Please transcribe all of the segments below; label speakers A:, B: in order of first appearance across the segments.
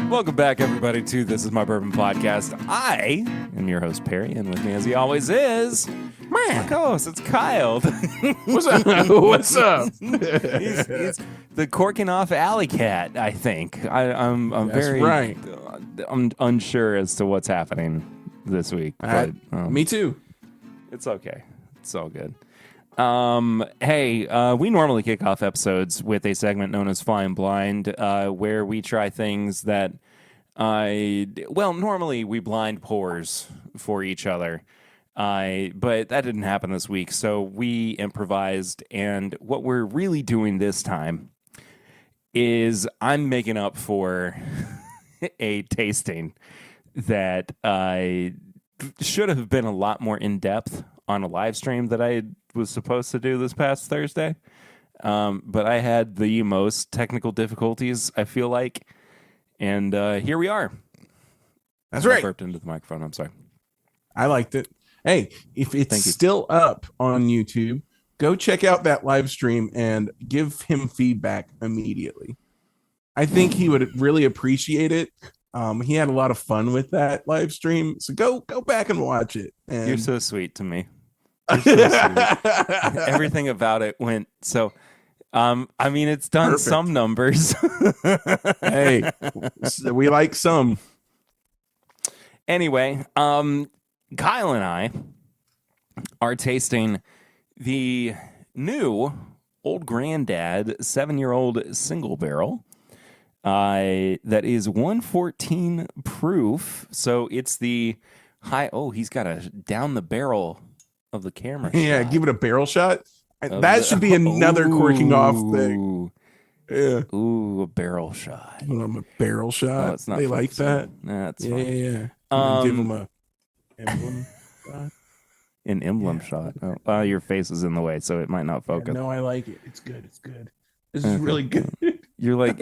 A: Welcome back, everybody, to This Is My Bourbon Podcast. I am your host, Perry, and with me, as he always is, my co-host, it's Kyle.
B: What's up? What's up?
A: He's the corking off alley cat, I think. I'm
B: That's
A: very
B: right.
A: I'm unsure as to what's happening this week. But,
B: Me too.
A: It's okay. It's all good. Hey, we normally kick off episodes with a segment known as Flying Blind, where we try things that normally we blind pours for each other. But that didn't happen this week, so we improvised, and what we're really doing this time is I'm making up for a tasting that should have been a lot more in-depth on a live stream that I was supposed to do this past Thursday. But I had the most technical difficulties, I feel like. And here we are.
B: That's right.
A: I burped into the microphone. I'm sorry.
B: I liked it. Hey, if it's still up on YouTube, go check out that live stream and give him feedback immediately. I think he would really appreciate it. He had a lot of fun with that live stream. So go back and watch it. And
A: You're so sweet to me. You're so sweet. Everything about it went so. I mean, it's done
B: Perfect.
A: some numbers.
B: Hey, we like some.
A: Anyway, Kyle and I are tasting the new Old Granddad 7-year-old single barrel. That is 114 proof. So it's the high. Oh, he's got a down the barrel of the camera.
B: Yeah,
A: shot.
B: give it a barrel shot. That should be another corking off thing. Yeah.
A: Ooh, a barrel shot.
B: Give them a barrel shot.
A: Oh, it's not
B: They like that.
A: That's
B: Yeah,
A: fine.
B: yeah. And give them a emblem shot.
A: An emblem shot. Oh, well, your face is in the way, so it might not focus.
B: No, I like it. It's good. It's good. This is really good.
A: You're like,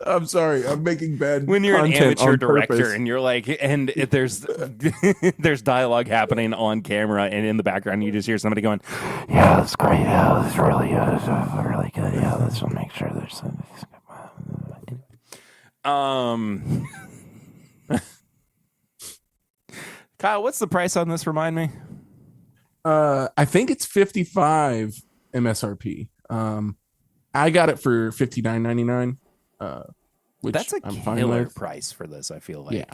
B: I'm sorry. I'm making bad
A: when you're an
B: content
A: amateur
B: on
A: director
B: purpose.
A: and you're like, and there's there's dialogue happening on camera, and in the background you just hear somebody going, "Yeah, that's great. Yeah, that's really good. Yeah, let's make sure there's some." Kyle, what's the price on this? Remind me.
B: I think it's 55 MSRP. I got it for $59.99. Which
A: That's a
B: I'm fine
A: killer
B: with.
A: price for this, I feel like.
B: Yeah.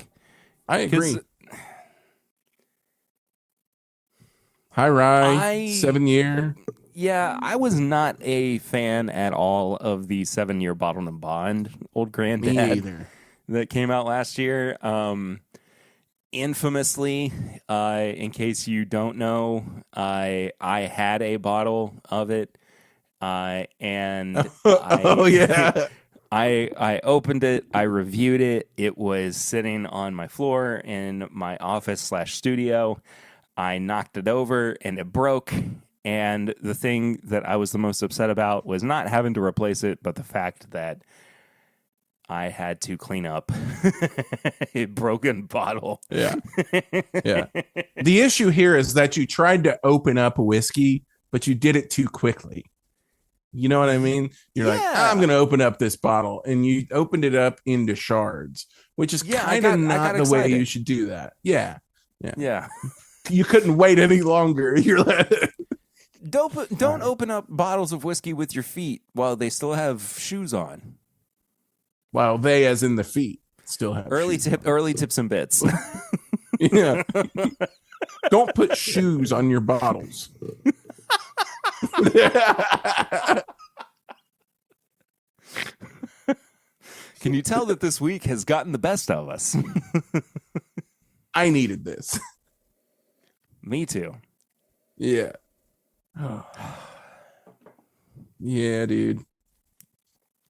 B: I agree.
A: 'Cause
B: High rye, 7-year.
A: Yeah, I was not a fan at all of the 7-year Bottled and Bond Old Granddad
B: Me either.
A: that came out last year. Infamously, in case you don't know, I had a bottle of it, and
B: yeah.
A: I opened it, I reviewed it. It was sitting on my floor in my office/studio. I knocked it over and it broke. And the thing that I was the most upset about was not having to replace it, but the fact that I had to clean up a broken bottle.
B: Yeah. Yeah. The issue here is that you tried to open up a whiskey, but you did it too quickly. You know what I mean? You're like, I'm going to open up this bottle. And you opened it up into shards, which is kind of not the way you should do that. Yeah.
A: Yeah.
B: You couldn't wait any longer. You're like,
A: don't open up bottles of whiskey with your feet while they still have shoes on.
B: Well, they, as in the feet, still have
A: early tips and bits.
B: Yeah. Don't put shoes on your bottles.
A: Can you tell that this week has gotten the best of us?
B: I needed this.
A: Me too.
B: Yeah. Oh. Yeah, dude.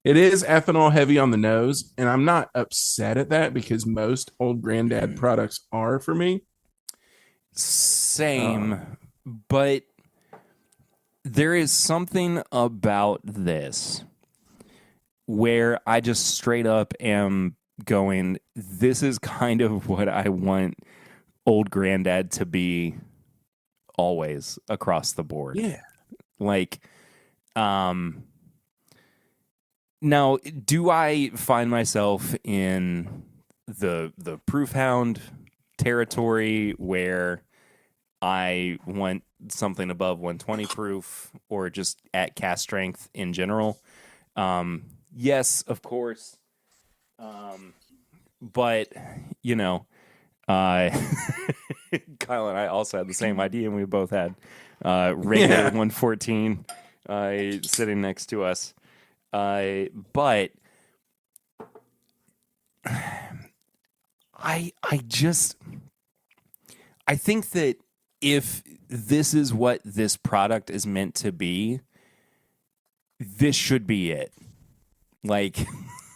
B: It is ethanol heavy on the nose, and I'm not upset at that because most Old Granddad products are for me.
A: Same, but there is something about this where I just straight up am going, this is kind of what I want Old Granddad to be always across the board.
B: Yeah.
A: Like, Now, do I find myself in the proof hound territory where I want something above 120 proof or just at cast strength in general? Yes, of course. But, you know, uh, Kyle and I also had the same idea, and we both had regular 114 sitting next to us. But I think that if this is what this product is meant to be, this should be it. Like,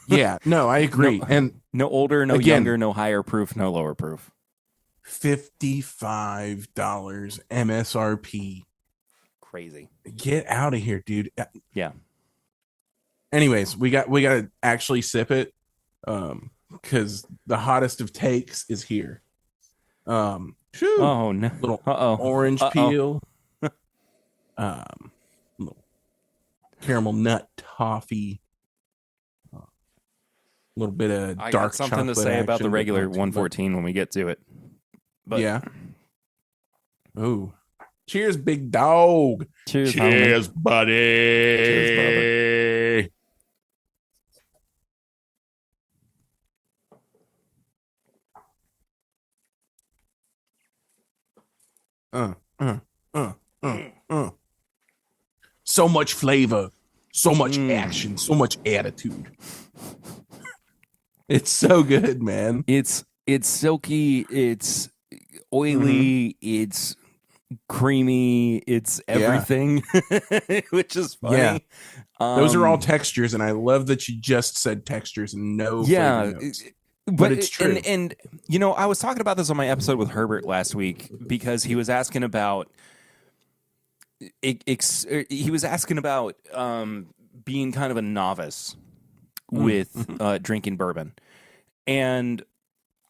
B: yeah, no, I agree. And
A: no older, no younger, no higher proof, no lower proof.
B: $55 MSRP.
A: Crazy.
B: Get out of here, dude.
A: Yeah.
B: Anyways, we got to actually sip it, because the hottest of takes is here. Oh
A: no!
B: Little orange peel, little caramel nut toffee, a little bit of
A: I
B: dark
A: got something to say about the regular 114 when we get to it. But
B: yeah. Oh, cheers, big dog.
A: Cheers,
B: buddy.
A: Cheers, Bubba.
B: So much flavor, so much action, so much attitude. It's so good, man.
A: It's silky, it's oily, it's creamy, it's everything, which is funny.
B: Yeah. Those are all textures, and I love that you just said textures and no flavor notes. But it's true.
A: And you know, I was talking about this on my episode with Herbert last week because he was asking about being kind of a novice with drinking bourbon. And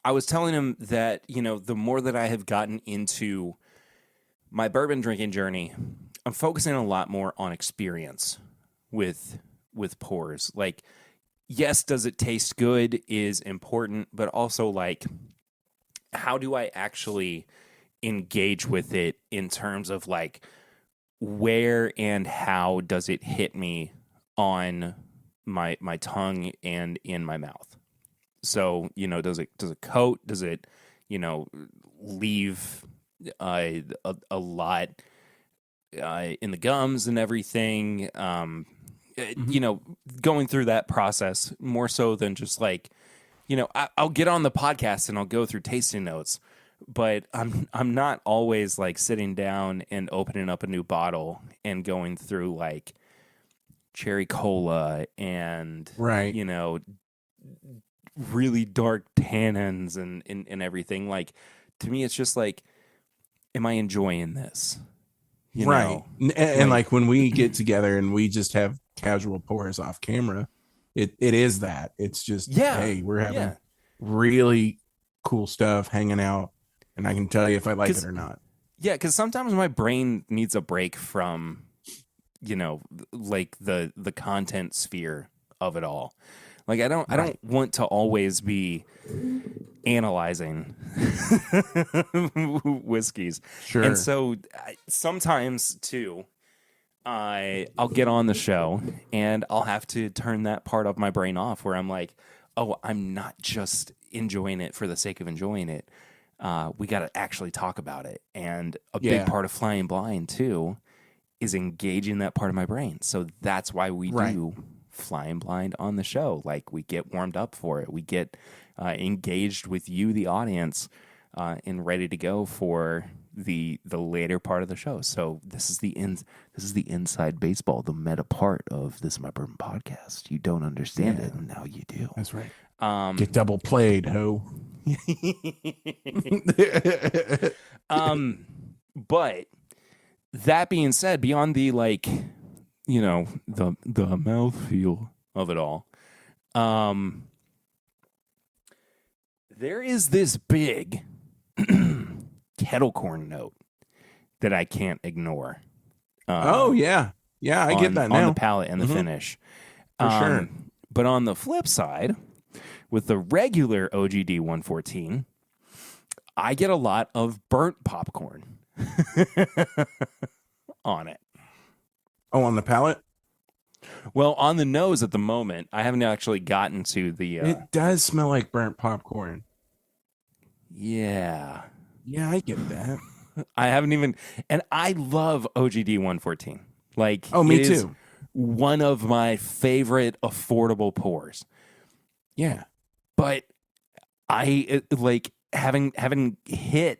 A: I was telling him that, you know, the more that I have gotten into my bourbon drinking journey, I'm focusing a lot more on experience with pours. Like, yes, does it taste good is important, but also, like, how do I actually engage with it in terms of, like, where and how does it hit me on my tongue and in my mouth? So, you know, does it coat? Does it, you know, leave a lot in the gums and everything? You know, going through that process more so than just like, you know, I'll get on the podcast and I'll go through tasting notes, but I'm not always like sitting down and opening up a new bottle and going through like cherry cola and you know, really dark tannins and everything. Like, to me, it's just like, am I enjoying this? You know?
B: And like when we get together and we just have casual pours off camera, it is that. It's just, hey, we're having really cool stuff, hanging out, and I can tell you if I like it or not.
A: Yeah, because sometimes my brain needs a break from, you know, like the content sphere of it all. Like, I don't want to always be analyzing whiskeys.
B: Sure.
A: And so sometimes too, I'll get on the show and I'll have to turn that part of my brain off where I'm like, oh, I'm not just enjoying it for the sake of enjoying it. We got to actually talk about it. And a big part of Flying Blind too is engaging that part of my brain. So that's why we do Flying Blind on the show. Like, we get warmed up for it. We get engaged with you, the audience, and ready to go for the later part of the show. So this is the inside baseball, the meta part of This Is My Bourbon podcast. You don't understand it, and now you do.
B: That's right. Get double played, ho.
A: But that being said, beyond the, like, you know, the mouthfeel of it all, there is this big kettle corn note that I can't ignore.
B: I get that now.
A: On the palate and the finish.
B: For sure.
A: But on the flip side, with the regular OGD 114, I get a lot of burnt popcorn on it.
B: Oh, on the palate?
A: Well, on the nose at the moment, I haven't actually gotten to the...
B: It does smell like burnt popcorn.
A: Yeah.
B: Yeah, I get that.
A: I haven't even... And I love OGD 114. Like,
B: oh, me
A: it is
B: too.
A: one of my favorite affordable pours.
B: Yeah.
A: But like having hit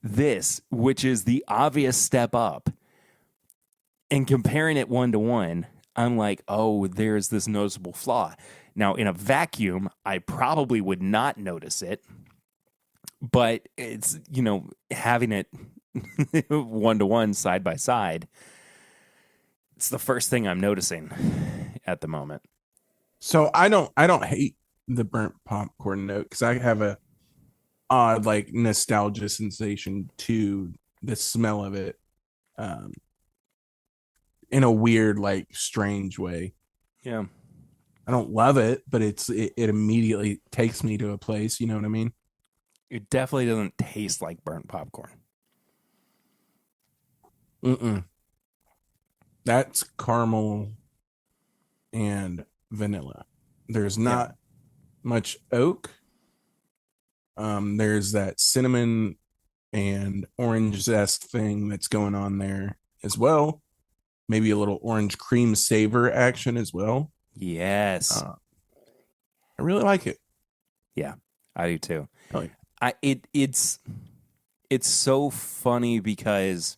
A: this, which is the obvious step up, and comparing it 1-to-1, I'm like, oh, there's this noticeable flaw. Now, in a vacuum, I probably would not notice it, but it's, having it 1-to-1 side by side, it's the first thing I'm noticing at the moment.
B: So I don't hate the burnt popcorn note because I have a odd like nostalgia sensation to the smell of it, in a weird like strange way.
A: Yeah.
B: I don't love it, but it immediately takes me to a place. You know what I mean?
A: It definitely doesn't taste like burnt popcorn.
B: That's caramel and vanilla. There's not much oak. There's that cinnamon and orange zest thing that's going on there as well. Maybe a little orange cream savor action as well.
A: Yes.
B: I really like it.
A: Yeah, I do too.
B: Oh, yeah.
A: It's so funny because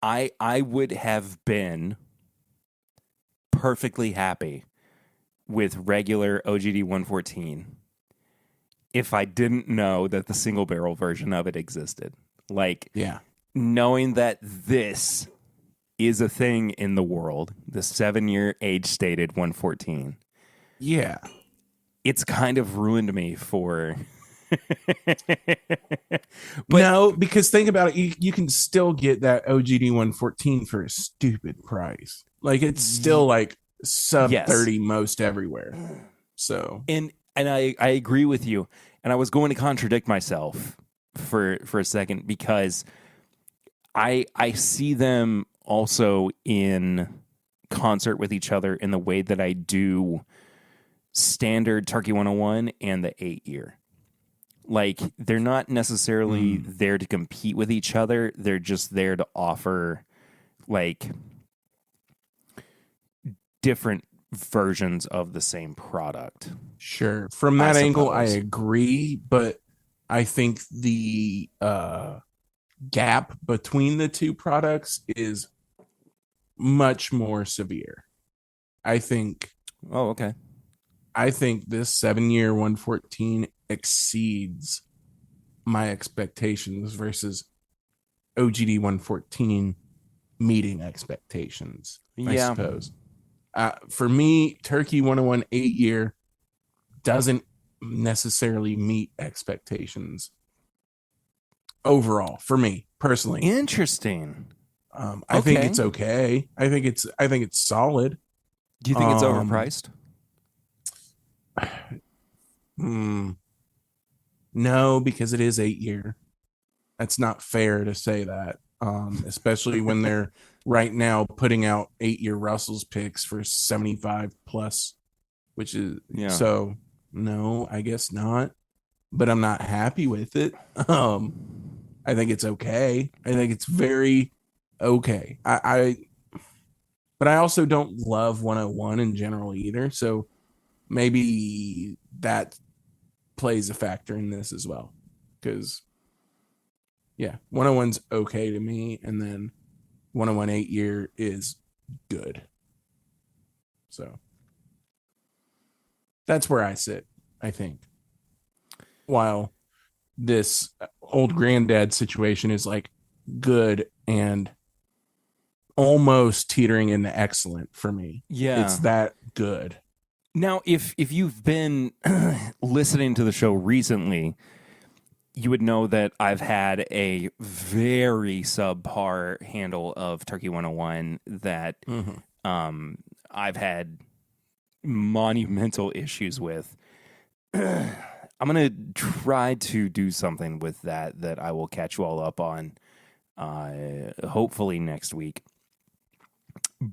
A: I would have been perfectly happy with regular OGD 114 if I didn't know that the single barrel version of it existed. Like,
B: yeah,
A: knowing that this is a thing in the world, the 7-year age stated 114.
B: Yeah.
A: It's kind of ruined me for...
B: no, because think about it. You can still get that OGD 114 for a stupid price. Like, it's still like sub 30 most everywhere. So...
A: And I agree with you. And I was going to contradict myself for a second because I see them also in concert with each other in the way that I do standard Turkey 101 and the 8-year. Like, they're not necessarily there to compete with each other. They're just there to offer, like, different versions of the same product.
B: Sure. From that angle, I agree. But I think the gap between the two products is much more severe. I think.
A: Oh, okay.
B: I think this 7-year 114 exceeds my expectations versus OGD 114 meeting expectations, I suppose. For me, Turkey 101 8-year doesn't necessarily meet expectations overall for me personally.
A: Interesting.
B: I think it's okay. I think it's solid.
A: Do you think it's overpriced?
B: No, because it is 8-year. That's not fair to say that, especially when they're right now putting out 8-year Russell's picks for 75 plus, which is so no, I guess not. But I'm not happy with it. I think it's okay. I think it's very okay. But I also don't love 101 in general either. So maybe that plays a factor in this as well. Because, 101's okay to me. And then 101 8-year is good. So that's where I sit, I think. While this old granddad situation is like good and almost teetering into excellent for me.
A: Yeah.
B: It's that good.
A: Now, if you've been listening to the show recently, you would know that I've had a very subpar handle of Turkey 101 that I've had monumental issues with. I'm going to try to do something with that I will catch you all up on hopefully next week.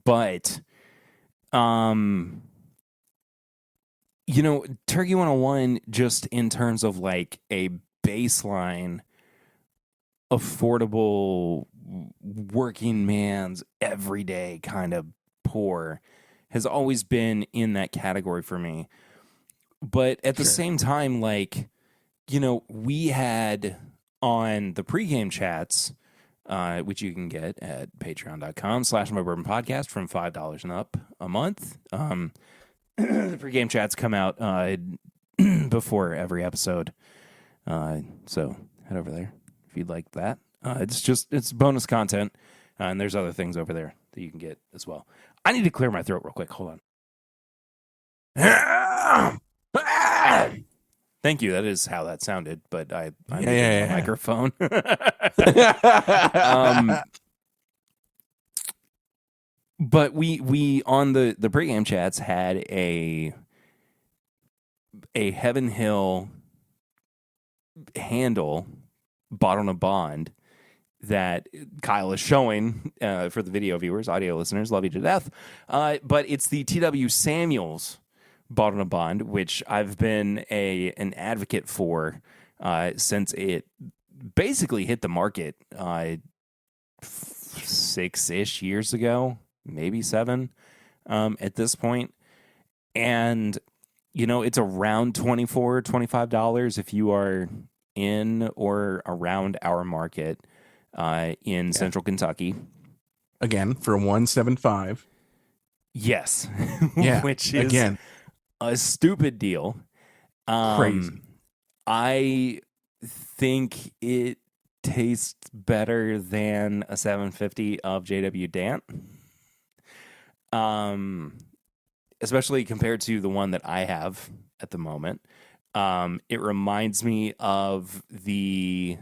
A: But, Turkey 101, just in terms of like a baseline, affordable, working man's everyday kind of poor, has always been in that category for me. But at the same time, like, we had on the pregame chats, which you can get at patreon.com/mybourbonpodcast from $5 and up a month. The pregame chats come out before every episode. So head over there if you'd like that. It's bonus content. And there's other things over there that you can get as well. I need to clear my throat real quick. Hold on. Thank you. That is how that sounded, but I'm using a microphone. But we on the pregame chats had a Heaven Hill handle bought on a bond that Kyle is showing for the video viewers, audio listeners, love you to death. But it's the T.W. Samuels bought on a bond, which I've been an advocate for since it basically hit the market 6-ish years ago, maybe 7 at this point. And, it's around $24, $25 if you are in or around our market in Central Kentucky.
B: Again, for $175.
A: Yes.
B: Yeah.
A: Which is
B: again
A: a stupid deal.
B: Crazy.
A: I think it tastes better than a 750 of JW Dant. Especially compared to the one that I have at the moment. It reminds me of the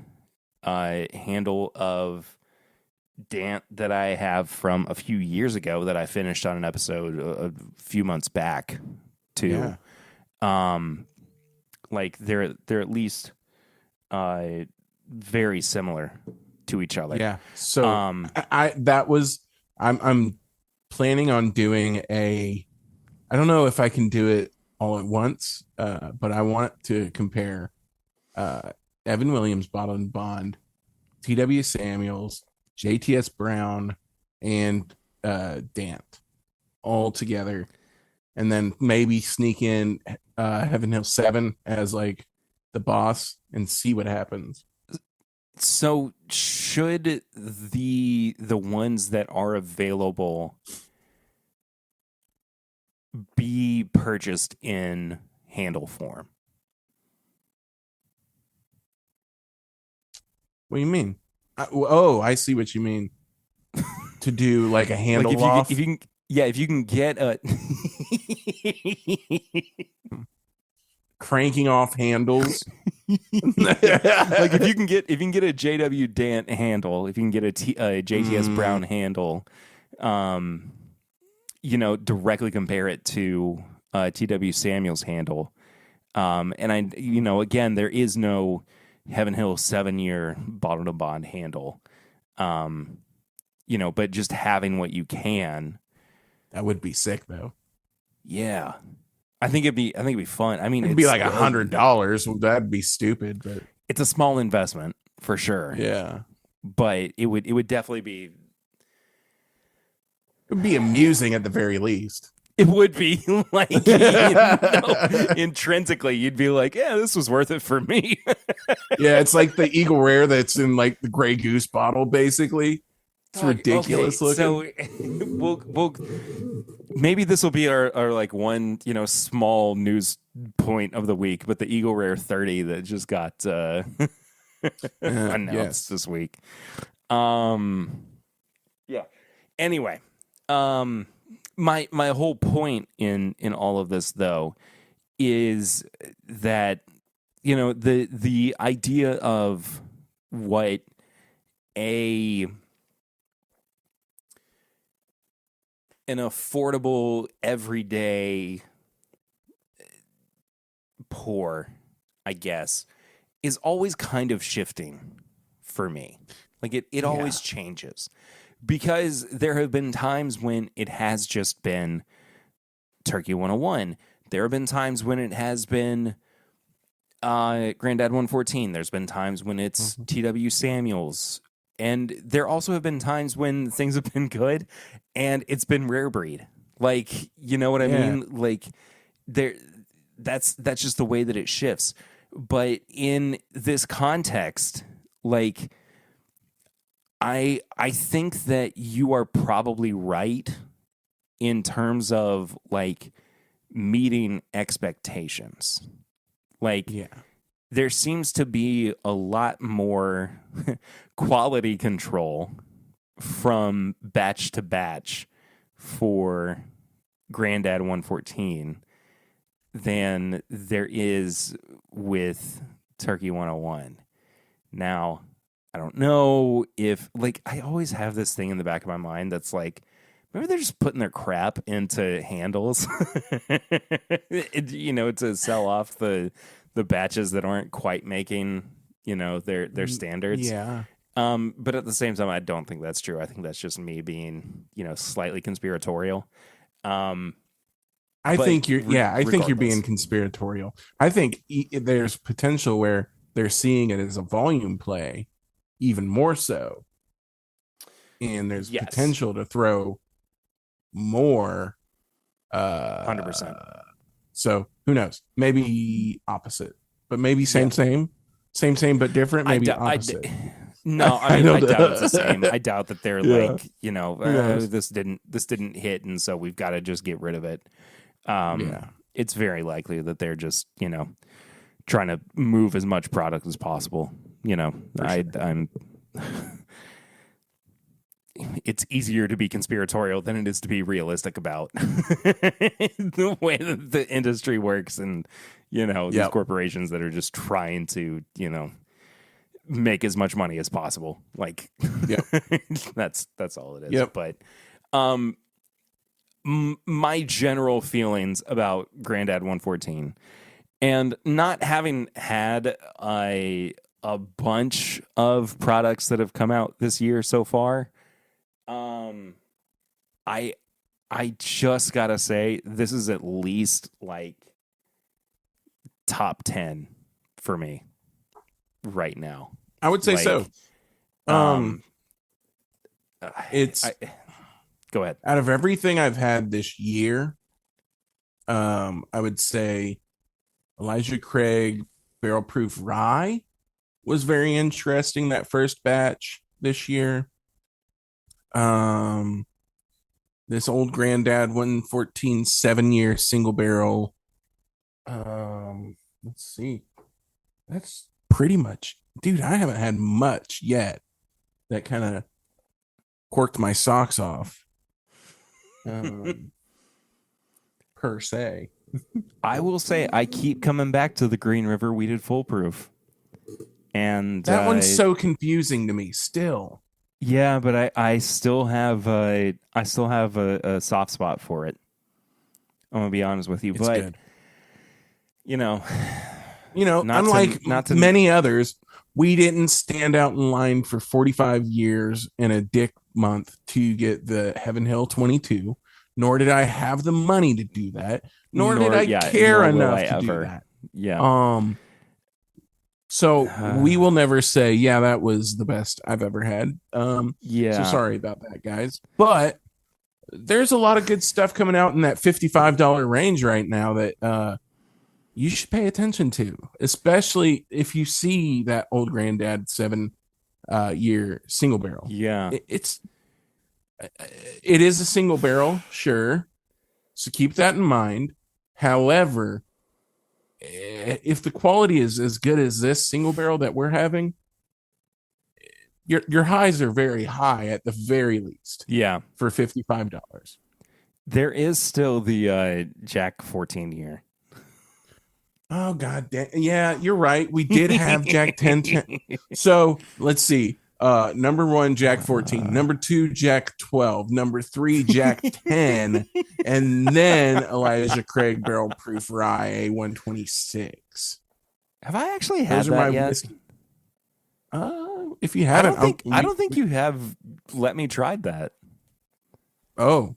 A: handle of Dant that I have from a few years ago that I finished on an episode a few months back too. Yeah. Like they're at least very similar to each other.
B: Yeah. So I'm planning on doing I don't know if I can do it all at once, but I want to compare Evan Williams bottle and bond, T.W. Samuels, JTS Brown, and Dant all together, and then maybe sneak in Heaven Hill 7 as like the boss and see what happens.
A: So should the ones that are available be purchased in handle form?
B: What do you mean? I see what you mean. To do like a handle
A: like
B: off.
A: If you can get a
B: cranking off handles.
A: Like if you can get a JW Dant handle, if you can get a JTS Brown handle, directly compare it to TW Samuels handle. And again, there is no Heaven Hill 7-year bottle to bond handle. But just having what you can.
B: That would be sick though.
A: Yeah. I think it'd be fun. I mean,
B: it'd be like $100. That'd be stupid, but
A: it's a small investment for sure.
B: Yeah.
A: But it would definitely be.
B: It would be amusing at the very least.
A: It would be like intrinsically, you'd be like, "Yeah, this was worth it for me."
B: Yeah, it's like the Eagle Rare that's in like the Grey Goose bottle, basically. It's ridiculous looking.
A: So we'll maybe this will be our like one small news point of the week, but the Eagle Rare 30 that just got announced this week. Yeah. Anyway, my whole point in all of this though is that the idea of what a an affordable, everyday pour, I guess, is always kind of shifting for me. Like it always changes. Because there have been times when it has just been Turkey 101. There have been times when it has been Granddad 114. There's been times when it's T.W. Samuels. And there also have been times when things have been good and it's been rare breed. Like, you know what I mean? Like that's just the way that it shifts. But in this context, like I think that you are probably right in terms of like meeting expectations. Like there seems to be a lot more quality control from batch to batch for Granddad 114 than there is with Turkey 101. Now, I don't know if, like, I always have this thing in the back of my mind that's like, maybe they're just putting their crap into handles, to sell off the batches that aren't quite making, their standards.
B: Yeah.
A: But at the same time, I don't think that's true. I think that's just me being, slightly conspiratorial.
B: I think you're being conspiratorial. I think there's potential where they're seeing it as a volume play, even more so. And there's potential to throw more.
A: 100%.
B: So who knows? Maybe opposite, but maybe same, but different. Maybe opposite.
A: No, I mean, I doubt it's the same. I doubt that they're like, this didn't hit, and so we've got to just get rid of it. It's very likely that they're just, trying to move as much product as possible. I'm. It's easier to be conspiratorial than it is to be realistic about the way that the industry works, and these corporations that are just trying to make as much money as possible. Like, that's all it is.
B: Yep.
A: But my general feelings about Granddad 114, and not having had a bunch of products that have come out this year so far, I just gotta say this is at least like top 10 for me right now.
B: I would say so.
A: Go ahead.
B: Out of everything I've had this year, I would say Elijah Craig Barrel Proof Rye was very interesting. That first batch this year. This old Granddad 114 7-year single barrel. Let's see. That's pretty much, dude. I haven't had much yet that kind of corked my socks off. Per se.
A: I will say I keep coming back to the Green River Weeded Foolproof. And
B: that one's so confusing to me still.
A: Yeah, but I still have a soft spot for it. I'm gonna be honest with you,
B: it's
A: but
B: good.
A: not
B: unlike many others, we didn't stand out in line for 45 years in a dick month to get the Heaven Hill 22. Nor did I have the money to do that. Nor did I care enough to do that.
A: Yeah.
B: So we will never say, that was the best I've ever had. So sorry about that, guys. But there's a lot of good stuff coming out in that $55 range right now that you should pay attention to, especially if you see that old Granddad 7-year single barrel.
A: Yeah.
B: It is a single barrel, sure. So keep that in mind. However, if the quality is as good as this single barrel that we're having, your highs are very high at the very least.
A: Yeah.
B: For $55.
A: There is still the Jack 14 year.
B: Oh, God damn. Yeah, you're right. We did have Jack 10. So let's see. Number 1, Jack 14. Number 2, Jack 12. Number 3, Jack 10. And then Elijah Craig Barrel Proof Rye A126.
A: Have I actually had that yet?
B: Whiskey. If you haven't,
A: I don't think you have let me try that.
B: Oh,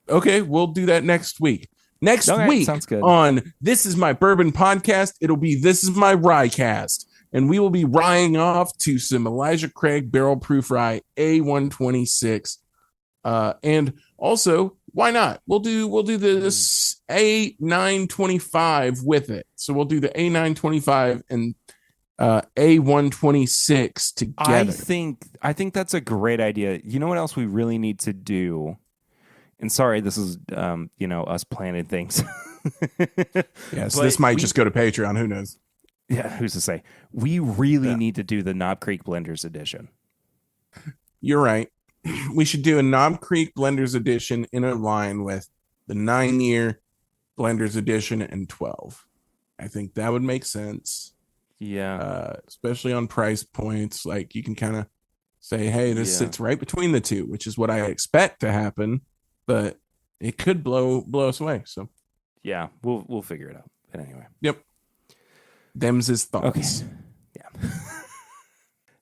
B: okay. We'll do that next week. Next week
A: sounds good.
B: On This Is My Bourbon podcast, it'll be This Is My Rye cast, and we will be ryeing off to some Elijah Craig Barrel Proof Rye A126. And also, why not? We'll do this A925 with it. So we'll do the A925 and A126 together.
A: I think that's a great idea. You know what else we really need to do? And sorry, this is us planning things.
B: Yes, this might just go to Patreon. Who knows?
A: Yeah, who's to say? We really need to do the Knob Creek Blenders edition.
B: You're right. We should do a Knob Creek Blenders edition in a line with the 9-year Blenders edition and 12. I think that would make sense.
A: Yeah.
B: Especially on price points. Like you can kind of say, hey, this sits right between the two, which is what I expect to happen, but it could blow us away. So
A: yeah, we'll figure it out. But anyway.
B: Yep. Them's his thoughts.
A: Okay. Yeah.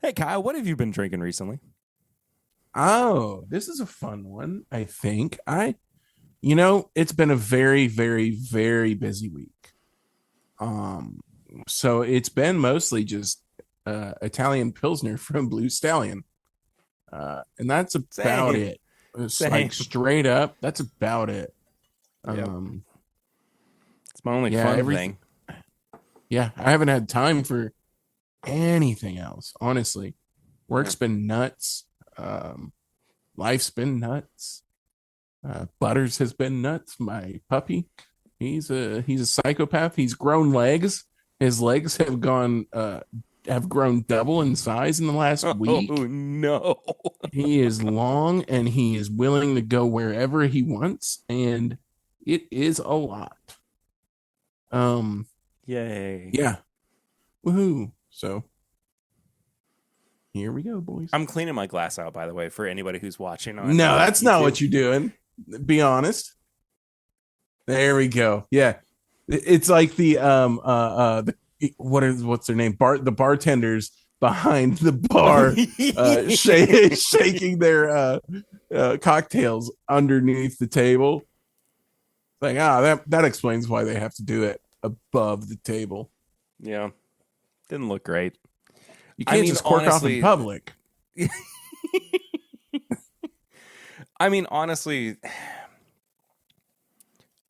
A: Hey Kyle, what have you been drinking recently?
B: Oh, this is a fun one, I think. It's been a very, very, very busy week. So it's been mostly just Italian Pilsner from Blue Stallion. And that's about it. It's like straight up, that's about it.
A: Yep. It's my only fun thing.
B: Yeah, I haven't had time for anything else, honestly. Work's been nuts. Life's been nuts. Butters has been nuts. My puppy, he's a psychopath. He's grown legs. His legs have grown double in size in the last week.
A: Oh no.
B: He is long and he is willing to go wherever he wants, and it is a lot.
A: Yay.
B: Yeah. Woohoo. So here we go, boys.
A: I'm cleaning my glass out, by the way, for anybody who's watching on
B: No, that's
A: YouTube.
B: not what you're doing. Be honest. There we go. Yeah. It's like what's their name? The bartenders behind the bar shaking their cocktails underneath the table. Like, that explains why they have to do it above the table.
A: Yeah. Didn't look great.
B: You can't just cork off in public.
A: I mean, honestly,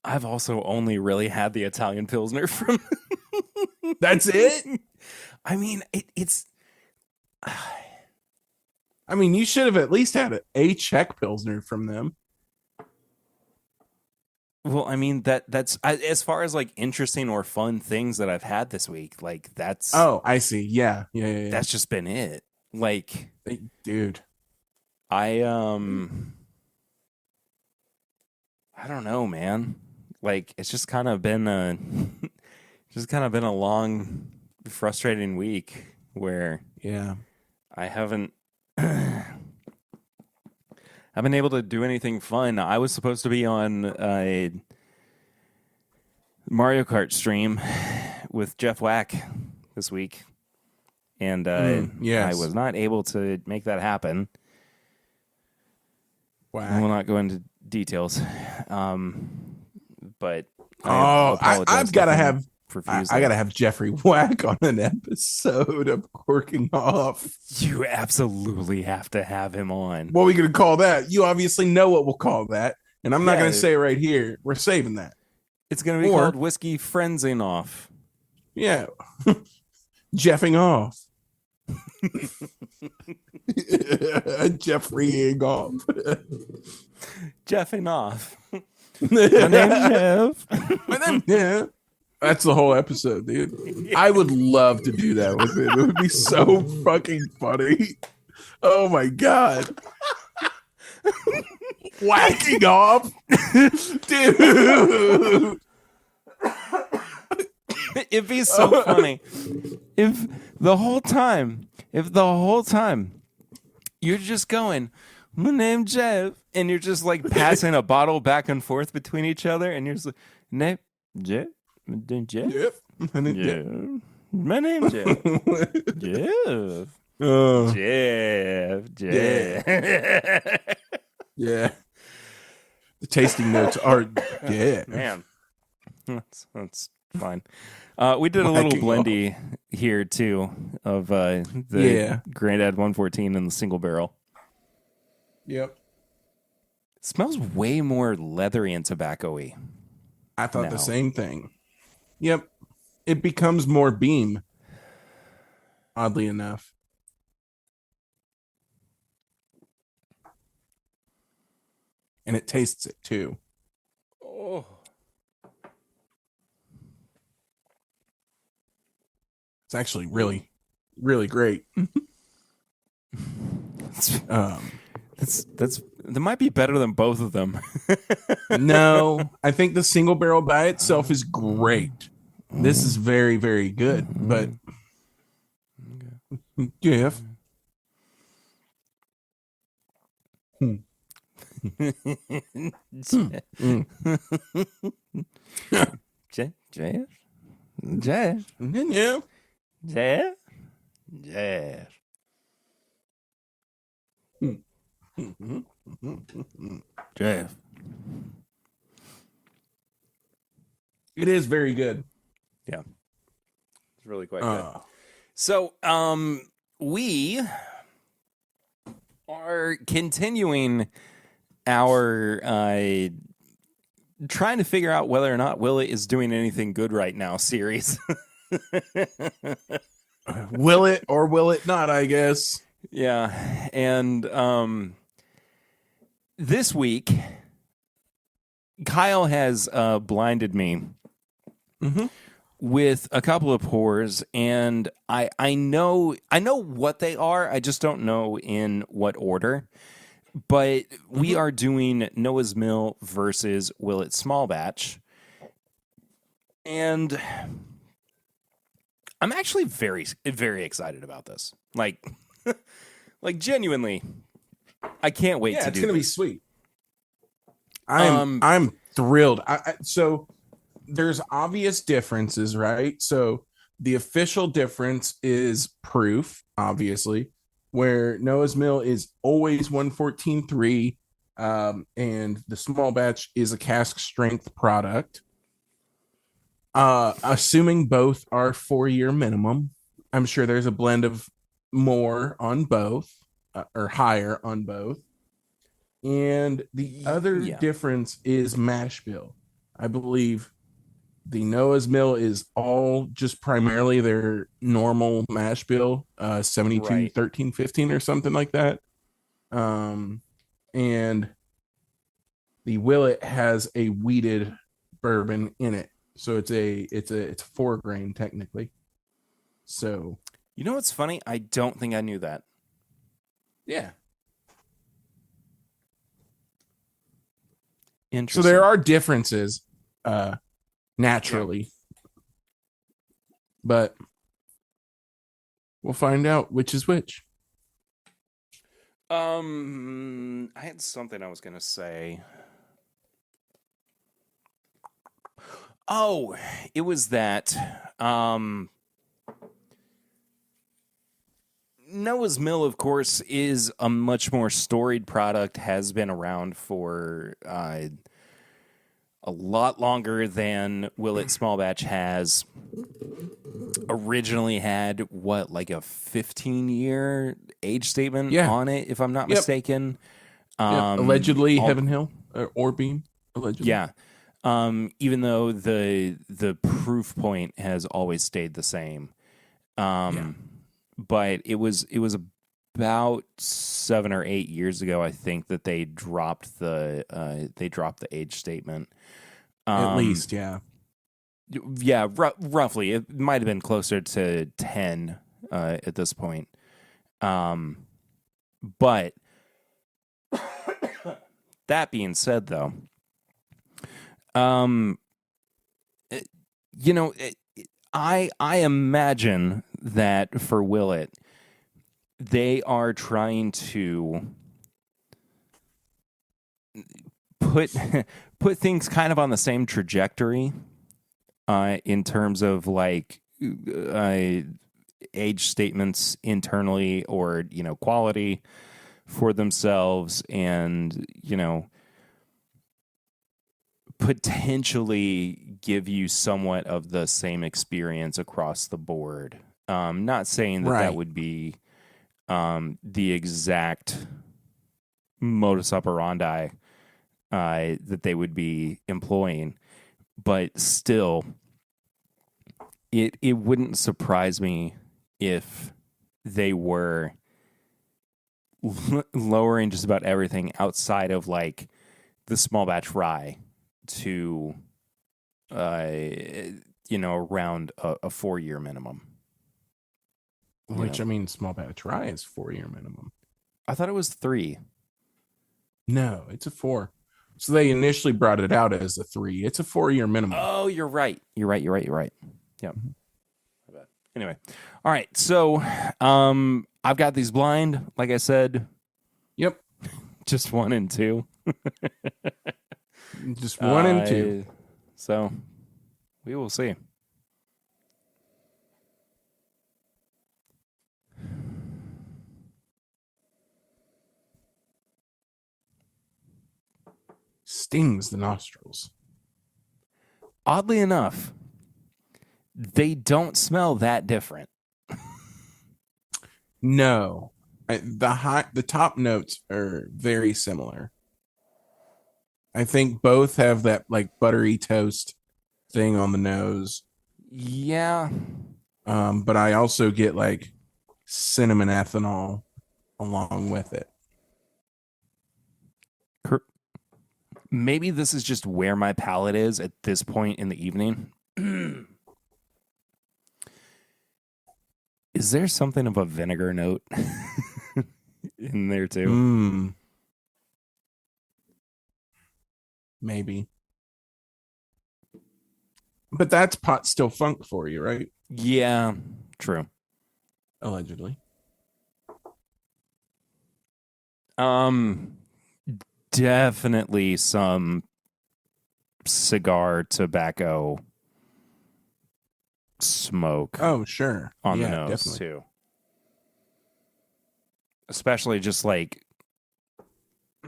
A: I've also only really had the Italian Pilsner from...
B: That's it?
A: I mean, it's...
B: I mean, you should have at least had a Czech Pilsner from them.
A: Well, I mean, that's as far as like interesting or fun things that I've had this week, like that's...
B: Oh, I see. Yeah.
A: That's just been it. Like...
B: Dude.
A: I don't know, man. Like it's just kind of been a long, frustrating week where I haven't been able to do anything fun. I was supposed to be on a Mario Kart stream with Jeff Wack this week, and I was not able to make that happen. I will not go into details, but
B: I've got to have Jeffrey Wack on an episode of Corking Off.
A: You absolutely have to have him on.
B: What are we going to call that? You obviously know what we'll call that, and I'm not going to say it right here. We're saving that.
A: It's going to be called Whiskey Frenzing Off.
B: Yeah, Jeffing Off. Jeffreying off.
A: Jeffing off. My name's Jeff.
B: My name, yeah. That's the whole episode, dude. I would love to do that with it. It would be so fucking funny. Oh my god. Whacking off. Dude.
A: It'd be so funny if the whole time if the whole time you're just going, my name's Jeff, and you're just like passing a bottle back and forth between each other, and you're just like, name Jeff, Jeff,
B: Yep.
A: yeah, my name's Jeff, Jeff, Jeff.
B: Yeah. The tasting notes are
A: Man, that's fine. We did a little blendy here too of the Grandad 114 and the single barrel.
B: Yep.
A: It smells way more leathery and tobacco-y.
B: I thought the same thing. Yep. It becomes more beam, oddly enough. And it tastes it too.
A: Oh.
B: It's actually really, really great.
A: That might be better than both of them.
B: No, I think the single barrel by itself is great. This is very, very good. But Jeff.
A: Jeff.
B: Yeah.
A: Jeff.
B: It is very good.
A: Yeah. It's really quite good. So, we are continuing our trying to figure out whether or not Willett is doing anything good right now series.
B: Will it or will it not, I guess.
A: Yeah. And this week, Kyle has blinded me with a couple of pours, and I know what they are. I just don't know in what order. But we are doing Noah's Mill versus Willett Small Batch. And I'm actually very, very excited about this. Like genuinely, I can't wait to do this.
B: It's going to be sweet. I'm thrilled. So there's obvious differences, right? So the official difference is proof, obviously, where Noah's Mill is always 114.3, and the small batch is a cask strength product. Assuming both are 4-year minimum, I'm sure there's a blend of more on both, or higher on both. And the other difference is mash bill. I believe the Noah's Mill is all just primarily their normal mash bill, 72, right. 13, 15 or something like that. And the Willett has a wheated bourbon in it. So it's a 4-grain technically. So,
A: you know what's funny? I don't think I knew that.
B: Yeah.
A: Interesting.
B: So there are differences, naturally, but we'll find out which is which.
A: I had something I was gonna say. Oh, it was that Noah's Mill, of course, is a much more storied product, has been around for a lot longer than Willett Small Batch has. Originally had, like a 15-year age statement on it, if I'm not mistaken.
B: Allegedly, Heaven Hill or Beam, allegedly.
A: Yeah. Even though the proof point has always stayed the same. But it was about 7 or 8 years ago, I think, that they dropped the age statement.
B: At least, yeah.
A: Yeah, roughly. It might have been closer to 10 at this point. But that being said, though, I imagine that for Willett, they are trying to put put things kind of on the same trajectory in terms of like age statements internally, or quality for themselves, and potentially give you somewhat of the same experience across the board. Not saying that
B: Right.
A: would be the exact modus operandi that they would be employing, but still, it wouldn't surprise me if they were lowering just about everything outside of like the small batch rye to around a 4-year minimum.
B: Which, I mean, small batch rye is 4-year minimum.
A: I thought it was 3.
B: No, it's a 4. So they initially brought it out as a 3. It's a 4-year minimum.
A: Oh, you're right. You're right. Yep. Anyway, all right. So, I've got these blind, like I said.
B: Yep.
A: Just 1 and 2.
B: Just 1 and 2.
A: So, we will see.
B: Stings the nostrils.
A: Oddly enough, they don't smell that different.
B: No. The top notes are very similar. I think both have that like buttery toast thing on the nose.
A: Yeah.
B: But I also get like cinnamon ethanol along with it.
A: Maybe this is just where my palate is at this point in the evening. Is there something of a vinegar note in there too?
B: Maybe. But that's pot still funk for you, right?
A: Yeah, true.
B: Allegedly.
A: Definitely some cigar tobacco smoke.
B: Oh, sure.
A: On the nose definitely. Too. Especially just like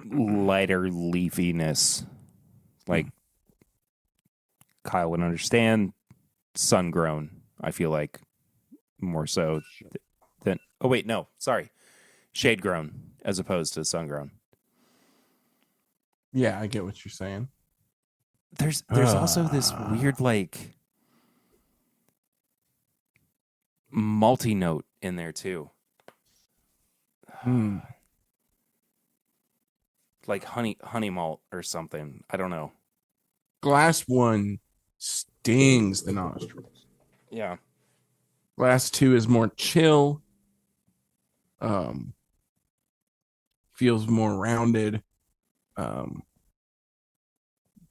A: lighter leafiness. Like Kyle would understand, sun grown, I feel like, more so than shade grown as opposed to sun grown.
B: Yeah, I get what you're saying.
A: There's also this weird like malty note in there too. Like honey malt or something. I don't know.
B: Glass 1 stings the nostrils.
A: Yeah.
B: Glass 2 is more chill. Feels more rounded.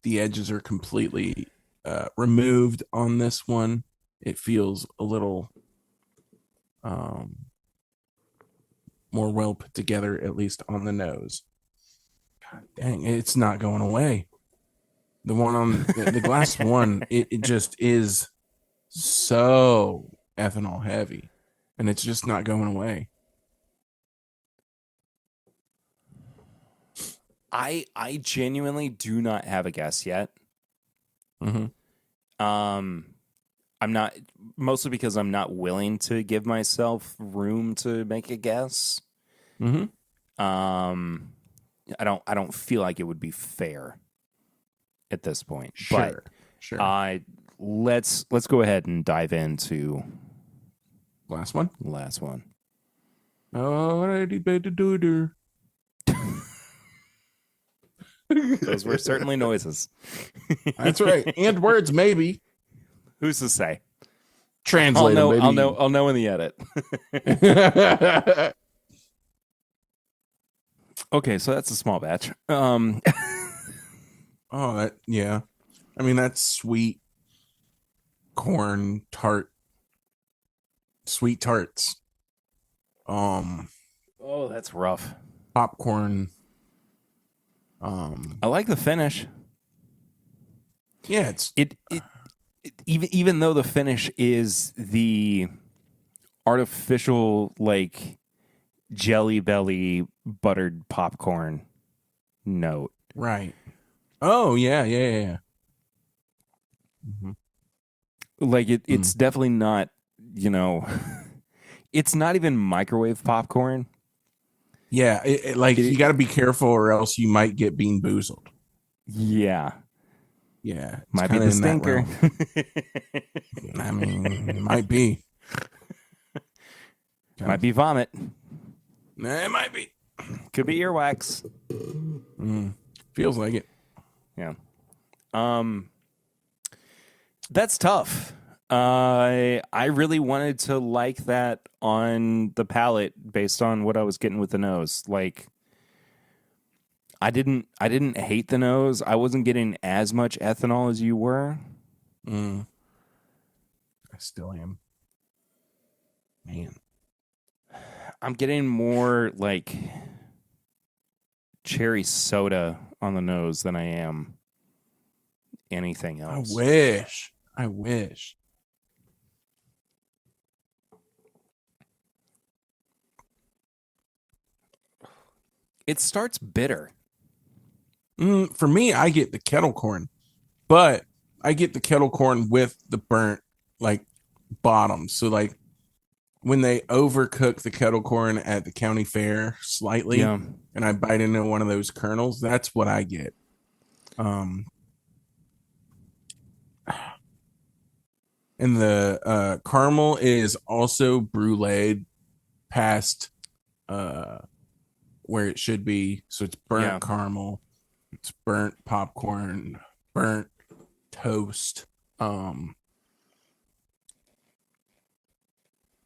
B: The edges are completely removed on this one. It feels a little more well put together, at least on the nose. God dang, it's not going away. The one on the glass 1, it just is so ethanol heavy, and it's just not going away.
A: I genuinely do not have a guess yet. I'm not, mostly because I'm not willing to give myself room to make a guess. I don't feel like it would be fair at this point.
B: Sure.
A: Let's go ahead and dive into
B: last one.
A: Alrighty, baby. Those were certainly noises.
B: That's right. And words, maybe.
A: Who's to say?
B: Translate them, baby.
A: I'll know in the edit. Okay, so that's a small batch.
B: Yeah. I mean, that's sweet corn tart. Sweet tarts um
A: Oh, that's rough.
B: popcorn.
A: I like the finish.
B: Yeah, it's
A: It even though the finish is the artificial like jelly belly buttered popcorn note.
B: right. Oh yeah, yeah, yeah. Mm-hmm.
A: Like it's
B: Mm.
A: definitely not, you know, it's not even microwave popcorn.
B: Yeah, like you got
A: It,
B: to be careful, or else you might get bean boozled.
A: yeah,
B: Yeah, it's
A: might be
B: kind of
A: the
B: in that
A: stinker.
B: realm. I mean, it might be.
A: Might be vomit.
B: It might be.
A: Could be earwax.
B: Feels like it.
A: Yeah. Um, that's tough. I really wanted to like that on the palate based on what I was getting with the nose. Like, I didn't hate the nose. I wasn't getting as much ethanol as you were.
B: I still am. Man.
A: I'm getting more like cherry soda on the nose than I am anything
B: I
A: else.
B: wish. I wish.
A: It starts bitter.
B: For me, I get the kettle corn, but I get the kettle corn with the burnt like bottom. So like when they overcook the kettle corn at the county fair slightly,
A: Yeah.
B: and I bite into one of those kernels, that's what I get. Um, and the caramel is also bruleed past where it should be. So it's burnt
A: Yeah.
B: caramel, it's burnt popcorn, burnt toast.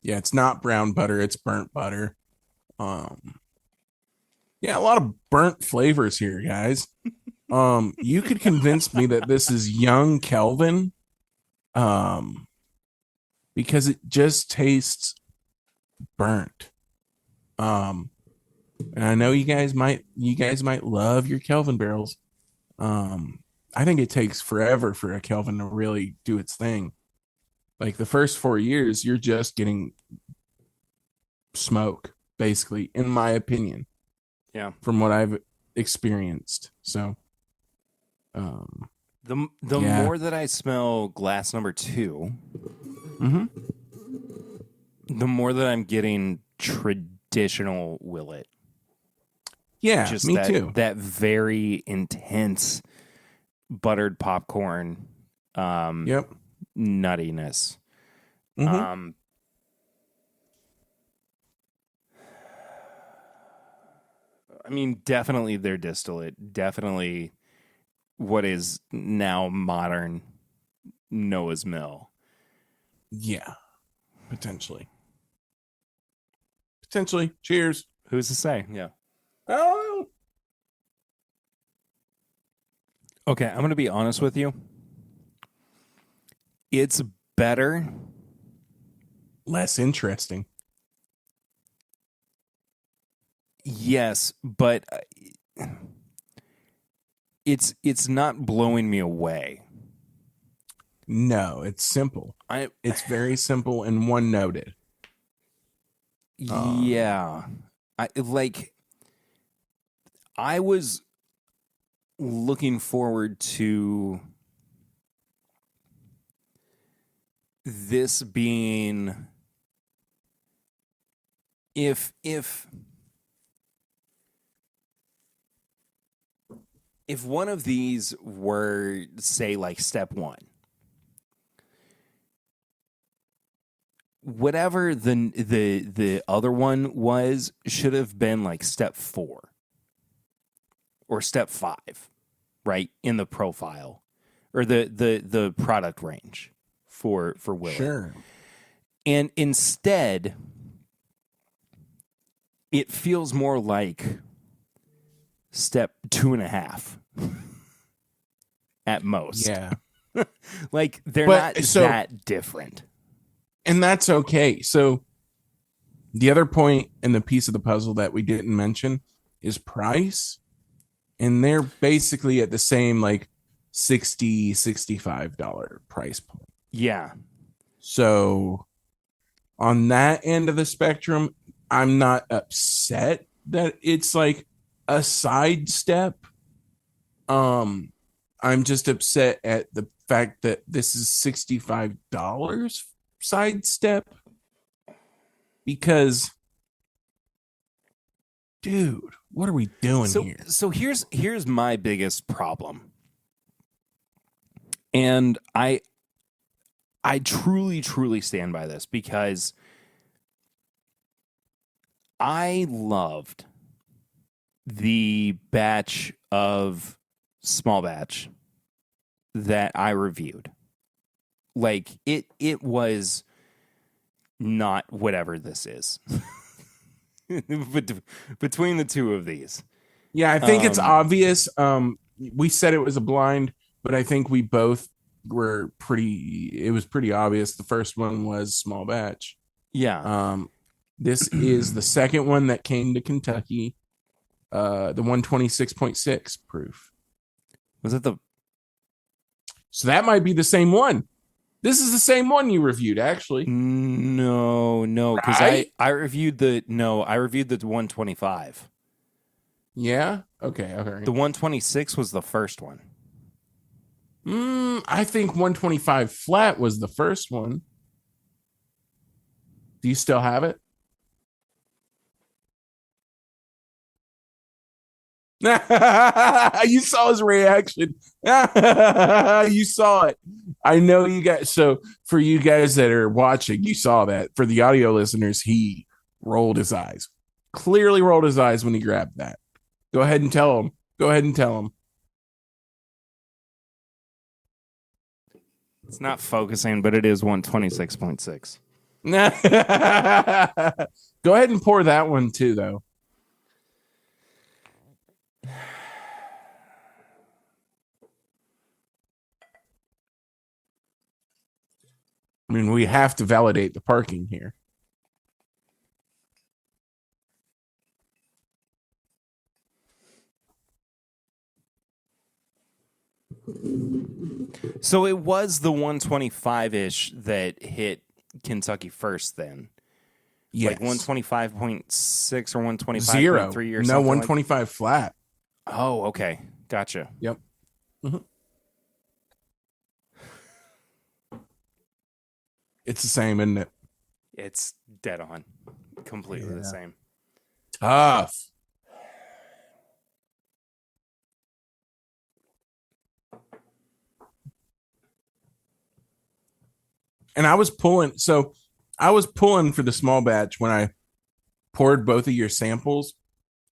B: Yeah, it's not brown butter, it's burnt butter. Um, yeah, a lot of burnt flavors here, guys. You could convince me that this is young Kelvin, um, because it just tastes burnt. Um, and I know you guys might love your Kelvin barrels. I think it takes forever for a Kelvin to really do its thing. Like the first 4 years, you're just getting smoke, basically, in my opinion,
A: Yeah.
B: from what I've experienced. So,
A: The
B: yeah.
A: more that I smell glass number 2,
B: Mm-hmm.
A: the more that I'm getting traditional Willett.
B: Yeah,
A: Just
B: me
A: that
B: too.
A: that very intense buttered popcorn
B: Yep.
A: nuttiness.
B: Mm-hmm.
A: Um I mean, definitely their distillate, definitely what is now modern Noah's Mill.
B: Yeah, potentially. Potentially. Cheers.
A: Who's to say? Yeah.
B: Oh,
A: Okay, I'm going to be honest with you. It's better.
B: less interesting.
A: Yes, but it's not blowing me away.
B: No, it's simple. It's very simple and one noted.
A: Yeah. I was looking forward to this being if one of these were, say, like step 1, whatever the other one was should have been like step 4 or step 5, right, in the profile or the product range for Willett.
B: Sure.
A: And instead, it feels more like step 2.5 at most.
B: Yeah.
A: Like they're
B: But
A: not
B: so
A: that different.
B: and that's okay. So The other point and the piece of the puzzle that we didn't mention is price. And they're basically at the same like $60-$65 price point.
A: Yeah.
B: So on that end of the spectrum, I'm not upset that it's like a sidestep. I'm just upset at the fact that this is $65 sidestep because, dude, what are we doing here?
A: So here's my biggest problem. And I truly stand by this because I loved the batch of small batch that I reviewed. Like it was not whatever this is. Between the two of these.
B: Yeah, I think it's obvious. We said it was a blind, but I think we both were it was pretty obvious. The first one was small batch.
A: Yeah.
B: This is the second one that came to Kentucky. The 126.6 proof.
A: Was it
B: So that might be the same one. This is the same one you reviewed, actually.
A: No, because
B: right?
A: I reviewed the 125.
B: Yeah. Okay.
A: The 126 was the first one.
B: I think 125 flat was the first one. Do you still have it? You saw his reaction. You saw it. I know you guys. So for you guys that are watching, you saw that. For the audio listeners, he rolled his eyes. Clearly rolled his eyes when he grabbed that. Go ahead and tell him.
A: It's not focusing, but it is 126.6.
B: Go ahead and pour that one too, though. I mean, we have to validate the parking here.
A: So it was the 125-ish that hit Kentucky first then.
B: Yes.
A: Like 125.6 or 125.3
B: Zero.
A: or something.
B: No, 125 flat.
A: Oh, okay. Gotcha.
B: Yep. Mm-hmm. It's the same, isn't it?
A: It's dead on. Completely the same.
B: Tough. And I was pulling for the small batch when I poured both of your samples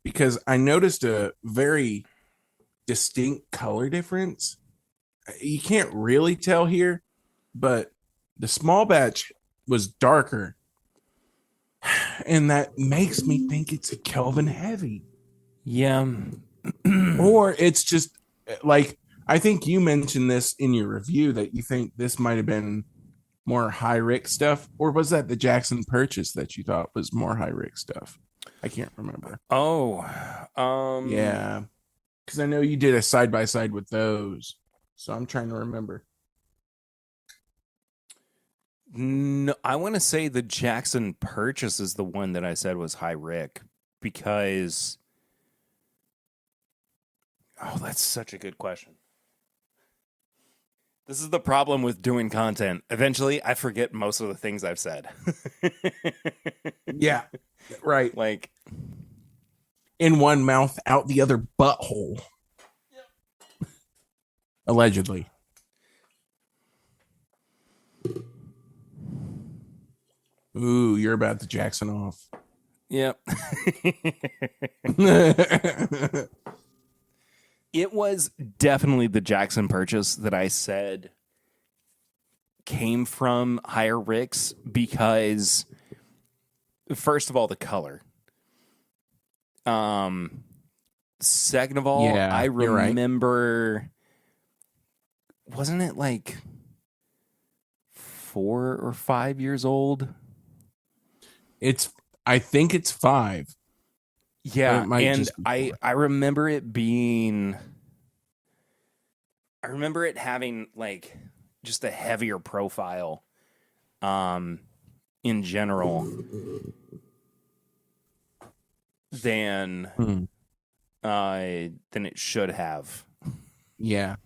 B: because I noticed a very distinct color difference. You can't really tell here, but the small batch was darker. And that makes me think it's a Kelvin heavy.
A: Yeah.
B: Or it's just like, I think you mentioned this in your review that you think this might have been more high Rick stuff, or was that the Jackson Purchase that you thought was more high Rick stuff? I can't remember.
A: Oh,
B: yeah, because I know you did a side by side with those, so I'm trying to remember.
A: No, I want to say the Jackson Purchase is the one that I said was high Rick because. Oh, that's such a good question. This is the problem with doing content. Eventually, I forget most of the things I've said.
B: Yeah, right.
A: Like,
B: in one mouth, out the other butthole. Yep. Allegedly. Ooh, you're about to Jackson off.
A: Yep. It was definitely the Jackson Purchase that I said came from higher Ricks because, first of all, the color. Second of all,
B: yeah,
A: I remember, wasn't it like 4 or 5 years old?
B: I think it's 5.
A: Yeah,
B: it might
A: and
B: just be 4.
A: I remember it being. I remember it having like just a heavier profile, in general than than it should have.
B: Yeah.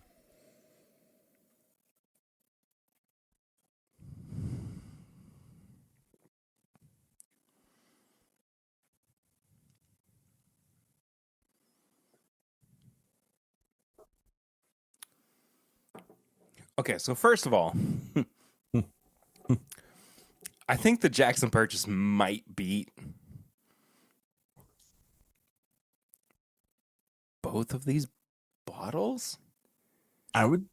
A: Okay, so first of all, I think the Jackson Purchase might beat both of these bottles.
B: I would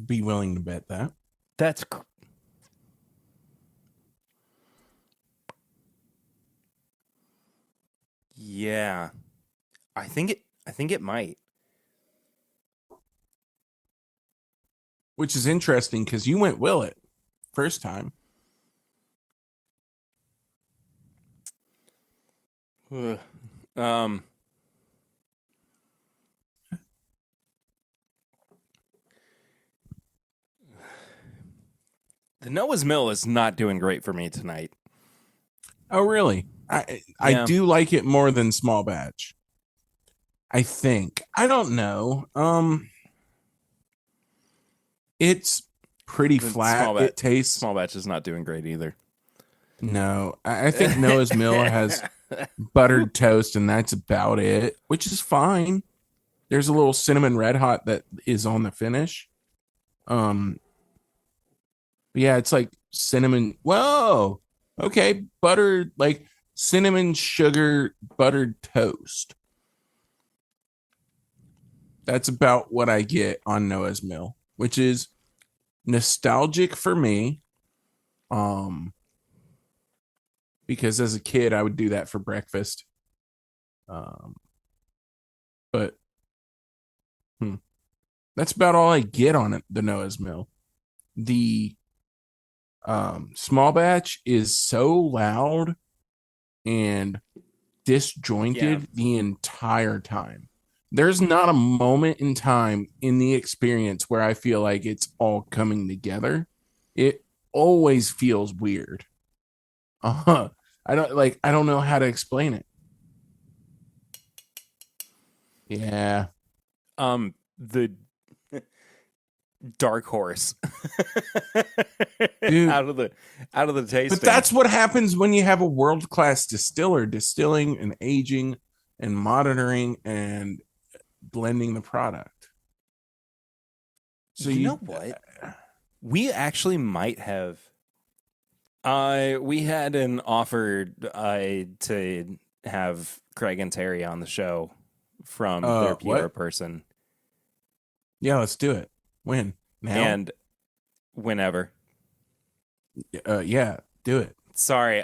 B: be willing to bet that.
A: That's yeah. I think it might.
B: Which is interesting because you went Willett first time.
A: Um, the Noah's Mill is not doing great for me tonight.
B: Oh, really? I do like it more than small batch. I think. I don't know. It's pretty flat. It tastes.
A: Small batch is not doing great either.
B: No, I think Noah's Mill has buttered toast, and that's about it, which is fine. There's a little cinnamon red hot that is on the finish. Yeah, it's like cinnamon. Whoa, okay, buttered like cinnamon sugar buttered toast. That's about what I get on Noah's Mill, which is nostalgic for me. Because as a kid, I would do that for breakfast. But that's about all I get on it, the Noah's Mill. The small batch is so loud and disjointed the entire time. There's not a moment in time in the experience where I feel like it's all coming together. It always feels weird. I don't know how to explain it. Yeah.
A: The dark horse
B: Dude,
A: out of the tasting.
B: But that's what happens when you have a world-class distiller distilling and aging and monitoring and blending the product. So
A: you know what? We actually might have. We had an offer to have Craig and Terry on the show from their PR person.
B: Yeah, let's do it. When? Now?
A: And whenever.
B: Yeah, do it.
A: Sorry,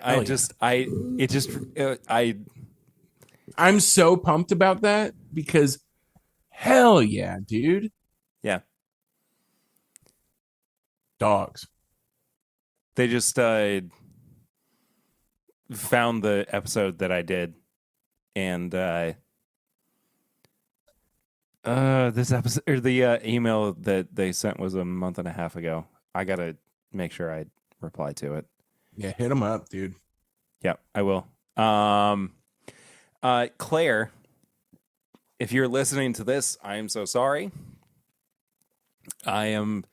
A: I'm
B: so pumped about that because hell yeah, dude.
A: Yeah.
B: Dogs.
A: They just found the episode that I did, and this episode or the email that they sent was a month and a half ago. I gotta make sure I reply to it.
B: Yeah, hit them up, dude.
A: Yeah, I will. Claire, if you're listening to this, I am so sorry. I am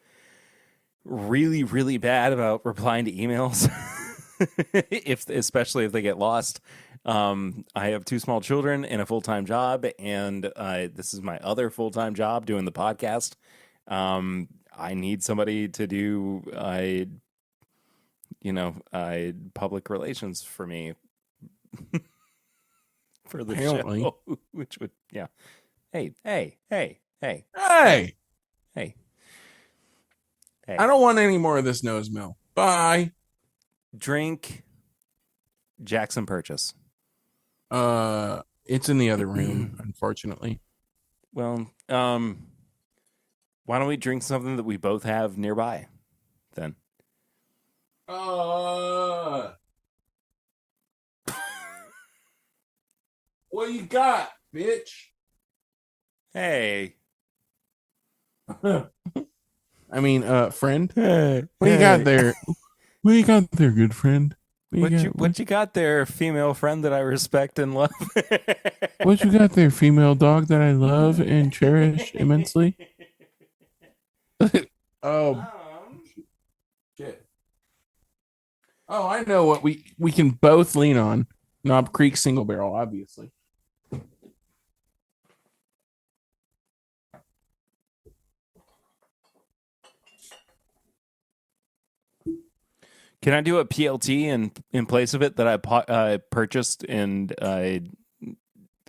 A: really, really bad about replying to emails, especially if they get lost. I have 2 small children and a full-time job, and this is my other full-time job doing the podcast. I need somebody to do, public relations for me for the show, which would, yeah. Hey.
B: I don't want any more of this nose mill. Bye.
A: Drink Jackson Purchase.
B: It's in the other room, unfortunately.
A: Well, why don't we drink something that we both have nearby then?
B: What you got, bitch?
A: Hey.
B: I mean, friend.
A: Hey.
B: What you got there? What you got there, good friend?
A: What you got there, female friend that I respect and love?
B: What you got there, female dog that I love and cherish immensely? Oh, shit. Oh, I know what we can both lean on. Knob Creek single barrel, obviously.
A: Can I do a PLT in place of it that I purchased and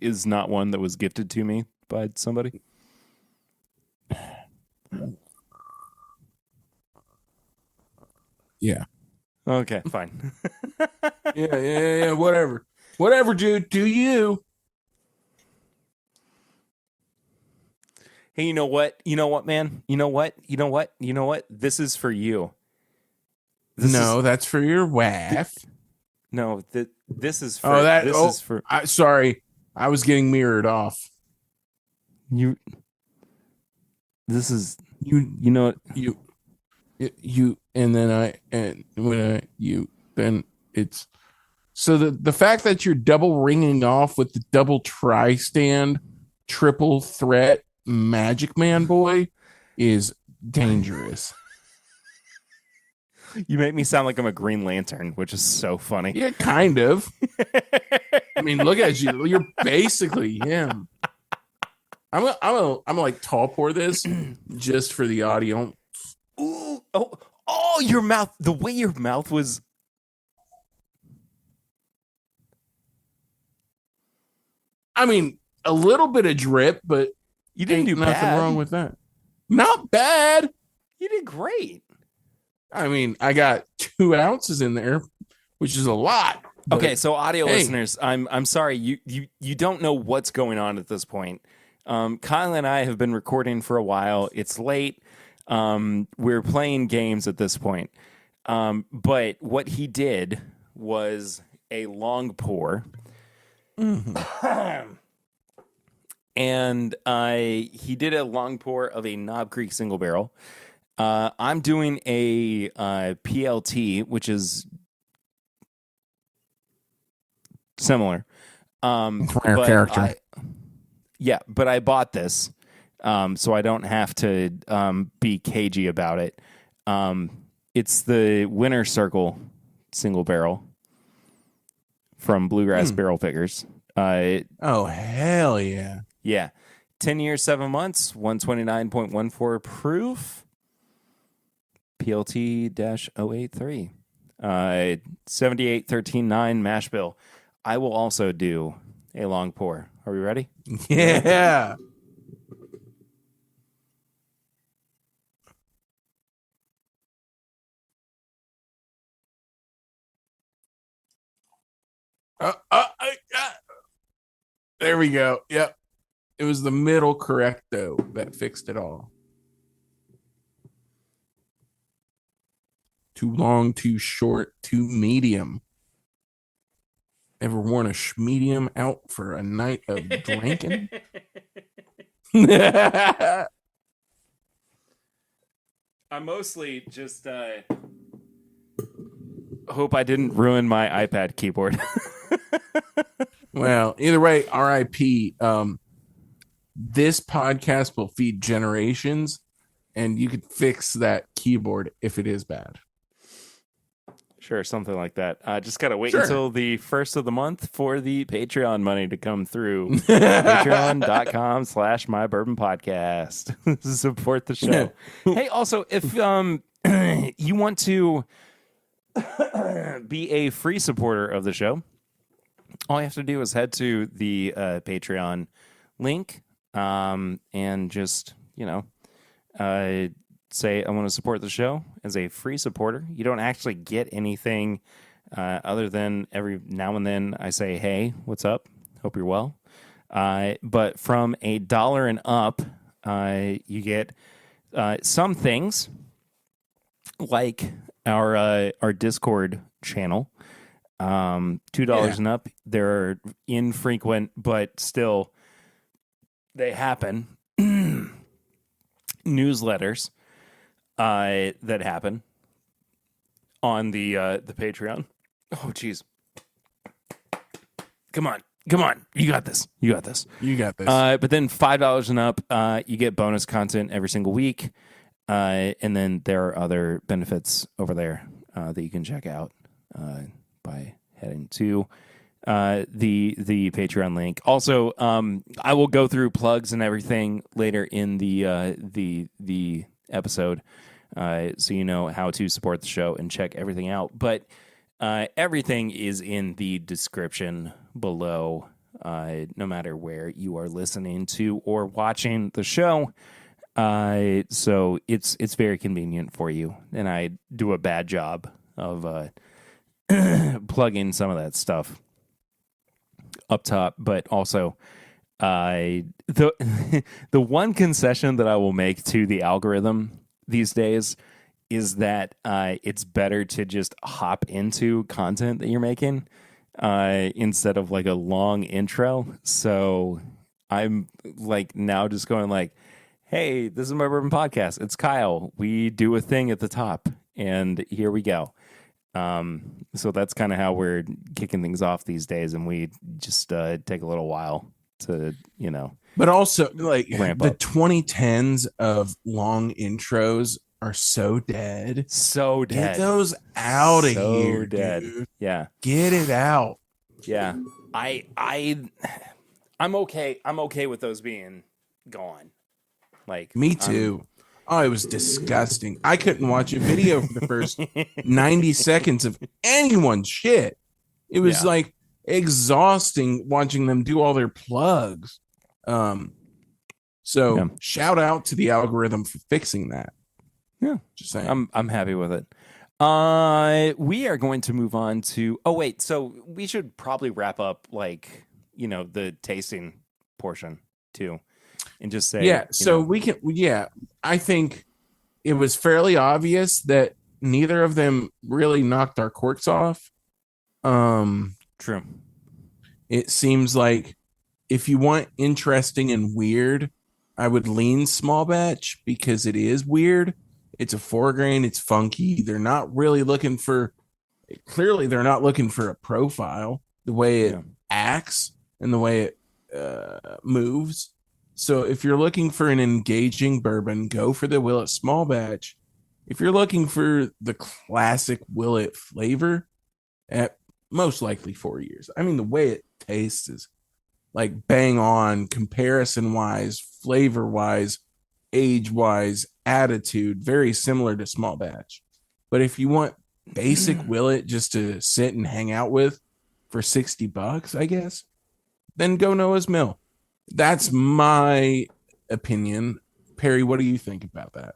A: is not one that was gifted to me by somebody?
B: Yeah.
A: Okay, fine.
B: Yeah. Whatever, dude. Do you?
A: Hey, you know what? You know what, man? You know what? You know what? You know what? This is for you.
B: That's for your wife.
A: No, this is for.
B: Sorry, I was getting mirrored off.
A: You. This is
B: you.
A: You know
B: You and then then it's so the fact that you're double ringing off with the double tri-stand triple threat Magic Man boy is dangerous.
A: You make me sound like I'm a Green Lantern, which is so funny.
B: Yeah, kind of. I mean, look at you. You're basically him. I'm like tall pour this just for the audio.
A: Ooh, oh, your mouth. The way your mouth was.
B: I mean, a little bit of drip, but
A: you didn't do
B: nothing
A: bad.
B: wrong with that. Not bad.
A: You did great.
B: I mean, I got 2 ounces in there, which is a lot.
A: Okay, so audio listeners, I'm sorry, you don't know what's going on at this point. Kyle and I have been recording for a while. It's late. We're playing games at this point. But what he did was a long pour.
B: Mm-hmm.
A: And he did a long pour of a Knob Creek single barrel. I'm doing a PLT, which is similar.
B: Rare character.
A: But I bought this, so I don't have to be cagey about it. It's the Winter Circle single barrel from Bluegrass Barrel Figures.
B: Oh, hell yeah.
A: Yeah. 10 years, 7 months, 129.14 proof. PLT-083. 7813.9 mash bill. I will also do a long pour. Are we ready?
B: Yeah. There we go. Yep. It was the middle correcto that fixed it all. Too long, too short, too medium. Ever worn a medium out for a night of drinking?
A: I mostly just hope I didn't ruin my iPad keyboard.
B: Well, either way, RIP. This podcast will feed generations, and you could fix that keyboard if it is bad.
A: Sure, something like that. Just gotta wait until the first of the month for the Patreon money to come through. Patreon.com/mybourbonpodcast. Support the show. Hey, also, if you want to be a free supporter of the show, all you have to do is head to the Patreon link and just, say, I want to support the show as a free supporter. You don't actually get anything other than every now and then I say, hey, what's up? Hope you're well. But from $1 and up, you get some things like our Discord channel, $2 and up. They're infrequent, but still they happen. Newsletters that happen on the Patreon. Oh, geez. Come on. You got this.
B: But
A: then $5 and up, you get bonus content every single week. And then there are other benefits over there that you can check out by heading to the Patreon link. Also, I will go through plugs and everything later in the episode, so you know how to support the show and check everything out. But everything is in the description below, no matter where you are listening to or watching the show. So it's very convenient for you, and I do a bad job of plugging some of that stuff up top. But also, the one concession that I will make to the algorithm these days is that it's better to just hop into content that you're making instead of like a long intro. So I'm like now just going like, hey, this is my Bourbon podcast. It's Kyle. We do a thing at the top, and here we go. So that's kind of how we're kicking things off these days, and we just take a little while to,
B: But also, like,
A: ramp
B: the
A: up.
B: 2010s of long intros are so dead.
A: So dead.
B: Get those out of
A: So
B: here,
A: dead.
B: dude.
A: Yeah.
B: Get it out.
A: Yeah. I'm okay with those being gone. Like,
B: Me too. Oh, it was disgusting. I couldn't watch a video for the first 90 seconds of anyone's shit. It was like exhausting watching them do all their plugs. So shout out to the algorithm for fixing that.
A: Yeah.
B: Just saying.
A: I'm happy with it. We are going to move on to, so we should probably wrap up like, the tasting portion too. And just say,
B: I think it was fairly obvious that neither of them really knocked our corks off.
A: True.
B: It seems like if you want interesting and weird, I would lean small batch because it is weird. It's a 4-grain. It's funky. They're not really looking for a profile, the way it acts and the way it moves. So if you're looking for an engaging bourbon, go for the Willett small batch. If you're looking for the classic Willett flavor, at most likely 4 years. I mean, the way it tastes is like bang on, comparison wise, flavor wise, age wise, attitude, very similar to small batch. But if you want basic Willett just to sit and hang out with for $60, I guess, then go Noah's Mill. That's my opinion. Perry, what do you think about that?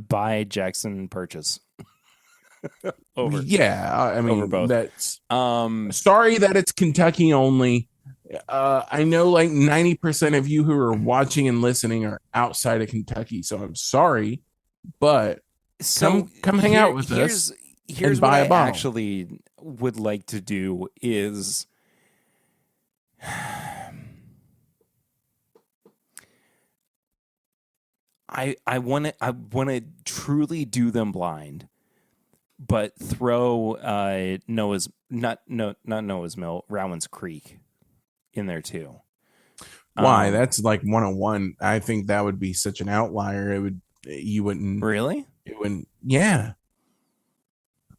A: Buy Jackson purchase. Over.
B: Yeah, I mean,
A: over both.
B: That's sorry that it's Kentucky only. I know like 90% of you who are watching and listening are outside of Kentucky, so I'm sorry, but come hang out with us.
A: Here's
B: buy
A: what
B: a bottle.
A: I actually would like to do is I want to truly do them blind, but throw not Noah's Mill, Rowan's Creek in there too.
B: Why? That's like 101. I think that would be such an outlier. You wouldn't
A: really.
B: It wouldn't. Yeah.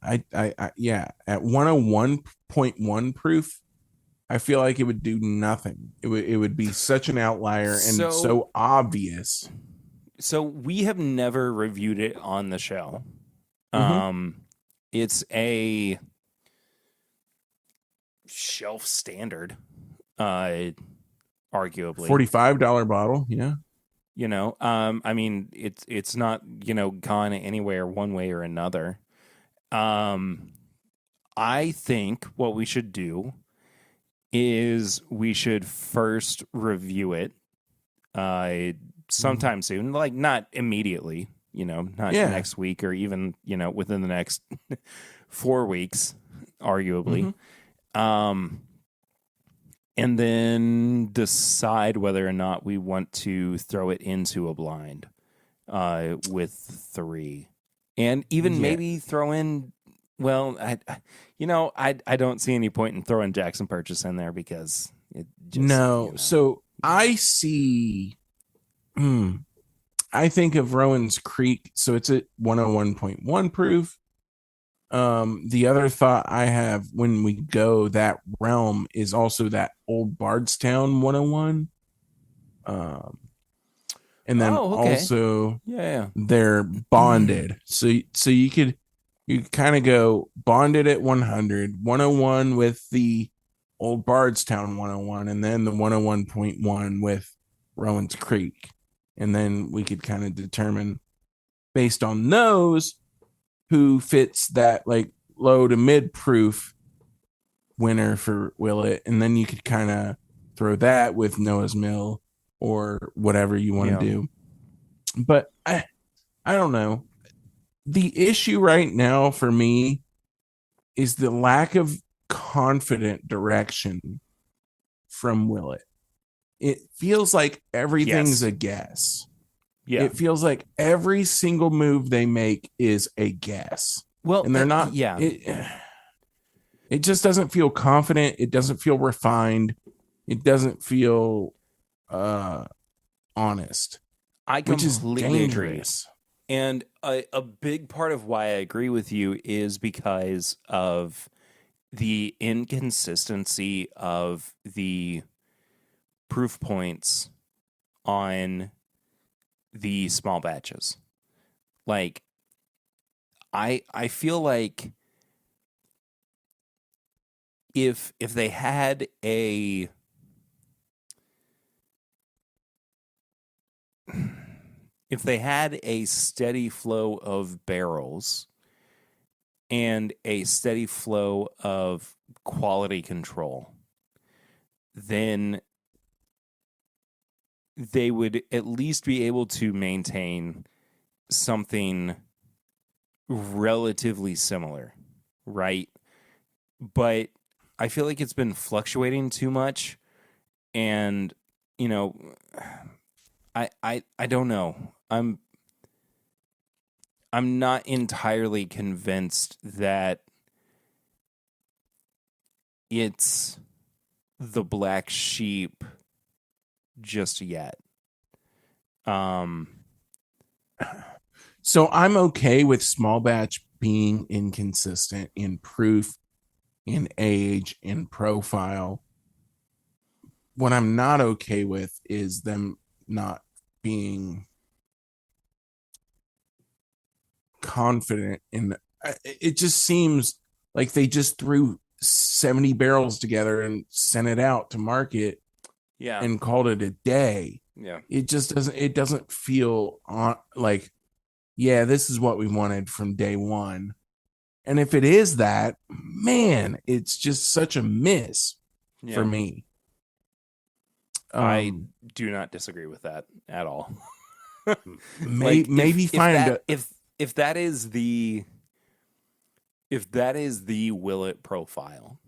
B: I at 101.1 proof, I feel like it would do nothing. It would be such an outlier and so obvious.
A: So we have never reviewed it on the show. It's a shelf standard, arguably
B: $45 bottle. Yeah.
A: I mean, it's not, gone anywhere one way or another. I think what we should do is we should first review it sometime soon, like not immediately, not
B: Yeah.
A: next week or even, within the next 4 weeks, arguably.
B: Mhm.
A: And then decide whether or not we want to throw it into a blind with 3. And even
B: Yeah.
A: maybe throw in, well, I don't see any point in throwing Jackson Purchase in there because it just,
B: No. So I see. I think of Rowan's Creek. So it's at 101.1 proof. The other thought I have when we go that realm is also that old Bardstown 101. And then
A: okay.
B: also
A: Yeah.
B: they're bonded. So you kind of go bonded at 100, 101 with the old Bardstown 101, and then the 101.1 with Rowan's Creek. And then we could kind of determine based on those who fits that like low to mid proof winner for Willett. And then you could kind of throw that with Noah's Mill or whatever you want to do. But I don't know. The issue right now for me is the lack of confident direction from Willett. It feels like everything's a guess.
A: Yeah.
B: It feels like every single move they make is a guess.
A: Well,
B: and they're not.
A: Yeah.
B: It just doesn't feel confident. It doesn't feel refined. It doesn't feel honest.
A: I completely agree. And a big part of why I agree with you is because of the inconsistency of the proof points on the small batches. Like, I feel like if they had a steady flow of barrels and a steady flow of quality control, then they would at least be able to maintain something relatively similar, right? But I feel like it's been fluctuating too much, and I don't know. I'm not entirely convinced that it's the black sheep just yet.
B: So I'm okay with small batch being inconsistent in proof, in age, in profile. What I'm not okay with is them not being confident in it. Just seems like they just threw 70 barrels together and sent it out to market and called it a day. It just doesn't feel like, yeah, this is what we wanted from day one. And if it is that, man, it's just such a miss for me.
A: I do not disagree with that at all.
B: Maybe
A: if that is the Willett profile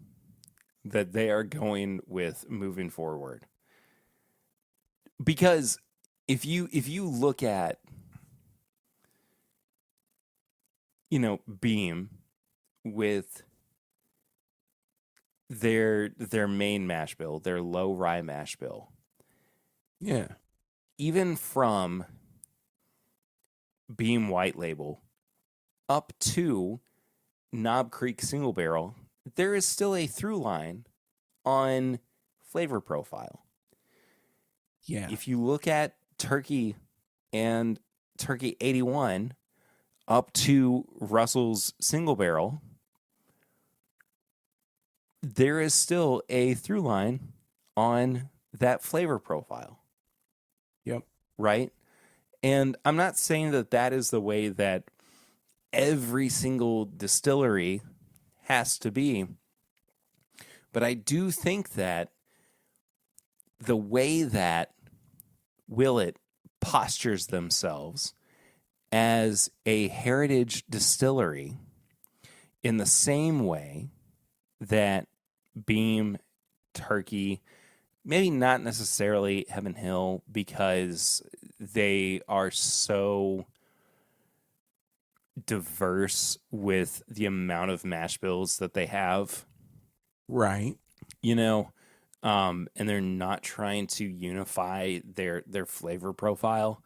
A: that they are going with moving forward, because if you look at Beam with their main mash bill, their low rye mash bill, even from Beam White Label up to Knob Creek Single Barrel, there is still a through line on flavor profile. If you look at Turkey and Turkey 81 up to Russell's Single Barrel, there is still a through line on that flavor profile. Right? And I'm not saying that is the way that every single distillery has to be, but I do think that the way that Willett postures themselves as a heritage distillery in the same way that Beam, Turkey, maybe not necessarily Heaven Hill, because they are so diverse with the amount of mash bills that they have,
B: Right.
A: you know, and they're not trying to unify their flavor profile.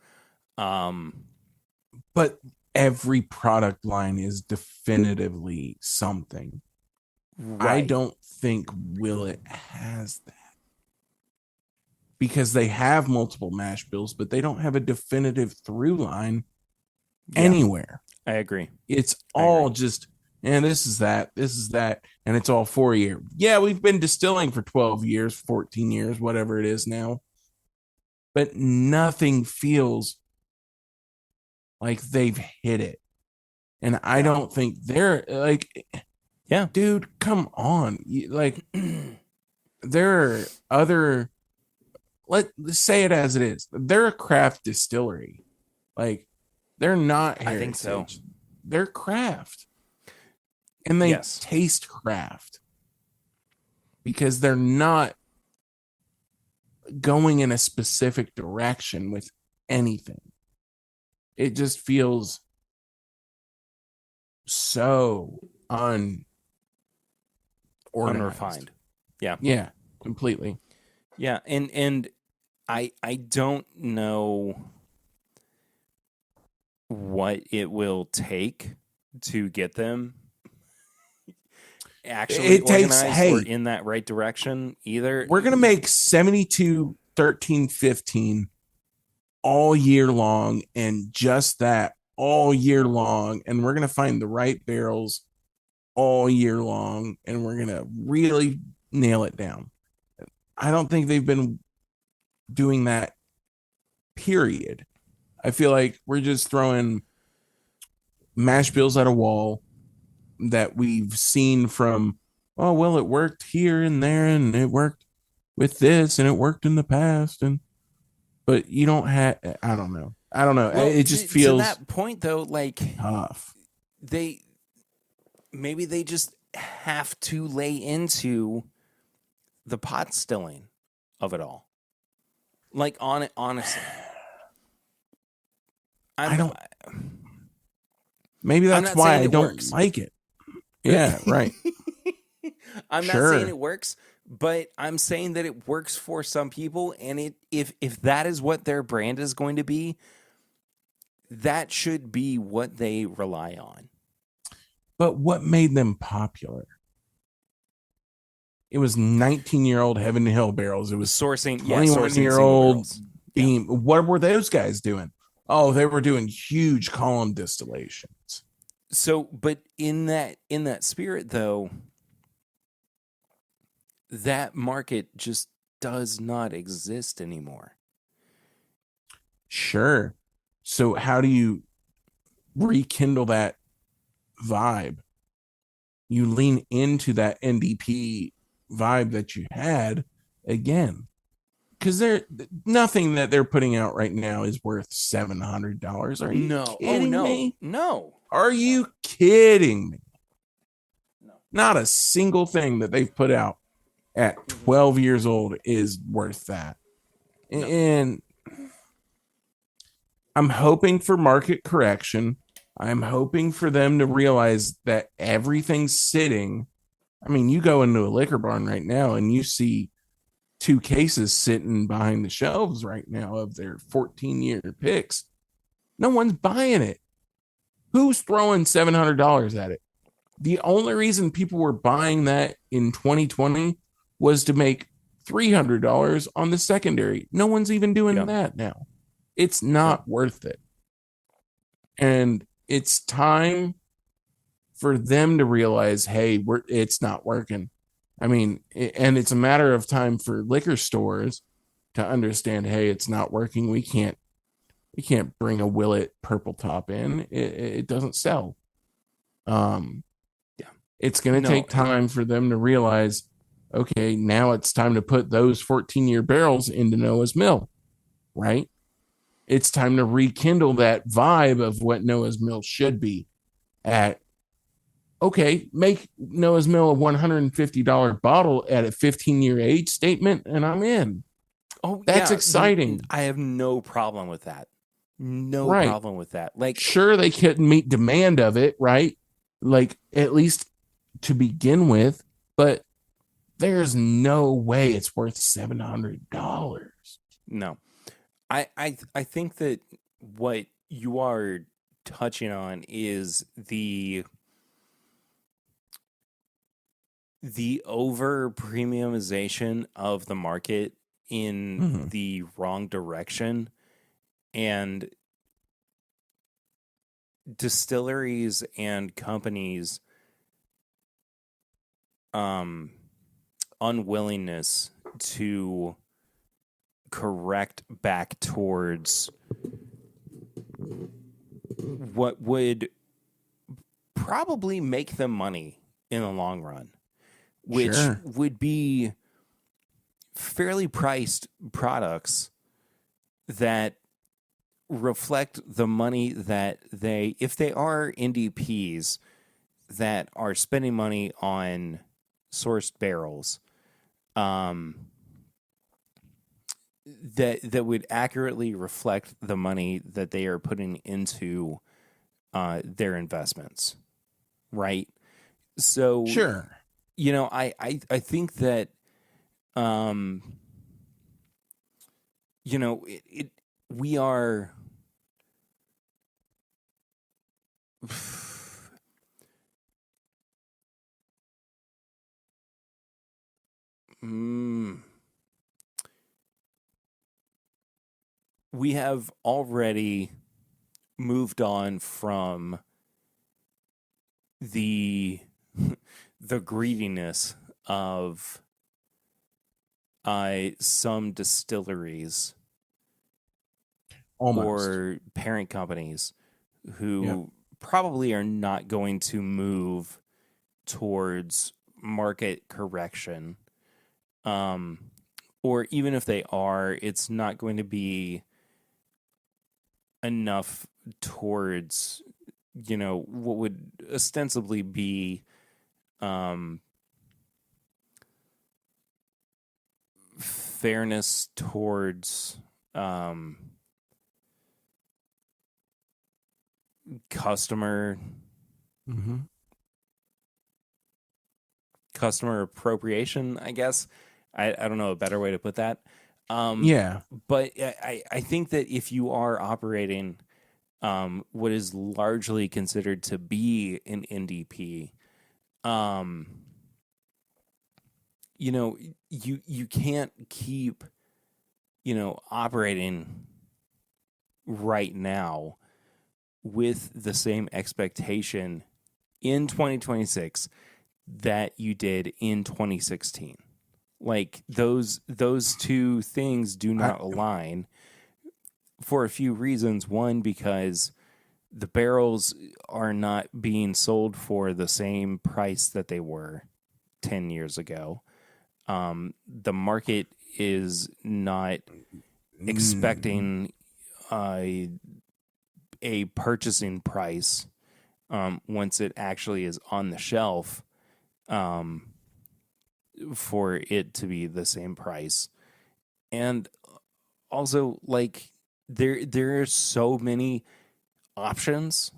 B: But every product line is definitively something.
A: Right.
B: I don't think Willett has that. Because they have multiple mash bills, but they don't have a definitive through line anywhere.
A: I agree.
B: It's all just, and this is that, and it's all 4 year. Yeah, we've been distilling for 12 years, 14 years, whatever it is now. But nothing feels like they've hit it. And I don't think they're like, dude, come on. Like, there are other, let's say it as it is. They're a craft distillery. Like, they're not heritage.
A: I think so.
B: They're craft. And they taste craft. Because they're not going in a specific direction with anything. It just feels so
A: unrefined. Yeah.
B: Yeah, completely.
A: Yeah, and I don't know what it will take to get them actually organized or in that right direction either.
B: We're going to make 72, 13, 15 all year long, and just that all year long. And we're going to find the right barrels all year long, and we're going to really nail it down. I don't think they've been doing that, period. I feel like we're just throwing mash bills at a wall that we've seen from, oh, well, it worked here and there, and it worked with this, and it worked in the past, but you don't have, I don't know. Well, it just feels,
A: to that point though, like,
B: tough.
A: Maybe they just have to lay into the pot stilling of it all. Like, honestly,
B: maybe that's why I don't like it. Yeah, right.
A: I'm not saying it works, but I'm saying that it works for some people, and if that is what their brand is going to be, that should be what they rely on.
B: But what made them popular? It was 19-year-old Heaven Hill barrels. It was
A: sourcing
B: 21-year-old Beam. Yeah. What were those guys doing? Oh, they were doing huge column distillations.
A: So, but in that spirit, though, that market just does not exist anymore.
B: Sure. So how do you rekindle that vibe? You lean into that NDP vibe that you had again, because nothing that they're putting out right now is worth $700. Are you kidding me?
A: No.
B: Are you kidding me? No. Not a single thing that they've put out at 12 years old is worth that. No. And I'm hoping for market correction. I'm hoping for them to realize that everything's sitting. I mean, you go into a liquor barn right now and you see 2 cases sitting behind the shelves right now of their 14-year picks. No one's buying it. Who's throwing $700 at it? The only reason people were buying that in 2020 was to make $300 on the secondary. No one's even doing that now. It's not worth it. And it's time for them to realize, hey, it's not working. I mean, and it's a matter of time for liquor stores to understand, hey, it's not working. We can't bring a Willett purple top in. It doesn't sell. It's going to take time for them to realize, okay, now it's time to put those 14-year barrels into Noah's Mill, right? it's time to rekindle that vibe of what Noah's Mill should be at. Okay, make Noah's Mill a $150 bottle at a 15-year age statement, and I'm in.
A: Oh
B: That's
A: yeah,
B: exciting.
A: I have no problem with that. No
B: Right.
A: problem with that. Like,
B: Sure, they couldn't meet demand of it, right? Like, at least to begin with, but there's no way it's worth $700.
A: no. I think that what you are touching on is the over premiumization of the market in
B: Mm-hmm.
A: the wrong direction, and distilleries and companies unwillingness to correct back towards what would probably make them money in the long run, which
B: Sure.
A: would be fairly priced products that reflect the money that if they are NDPs that are spending money on sourced barrels, that would accurately reflect the money that they are putting into their investments, right? So,
B: Sure.
A: I think that, we are. We have already moved on from the the greediness of some distilleries
B: Almost.
A: or parent companies who
B: Yep.
A: probably are not going to move towards market correction. Or even if they are, it's not going to be enough towards, what would ostensibly be fairness towards customer
B: Mm-hmm.
A: customer appropriation, I guess. I don't know a better way to put that.
B: Yeah.
A: But I think that if you are operating what is largely considered to be an NDP, you can't keep, operating right now with the same expectation in 2026 that you did in 2016. Like those two things do not align for a few reasons. One, because the barrels are not being sold for the same price that they were 10 years ago. The market is not expecting a purchasing price once it actually is on the shelf for it to be the same price. And also, like, there are so many options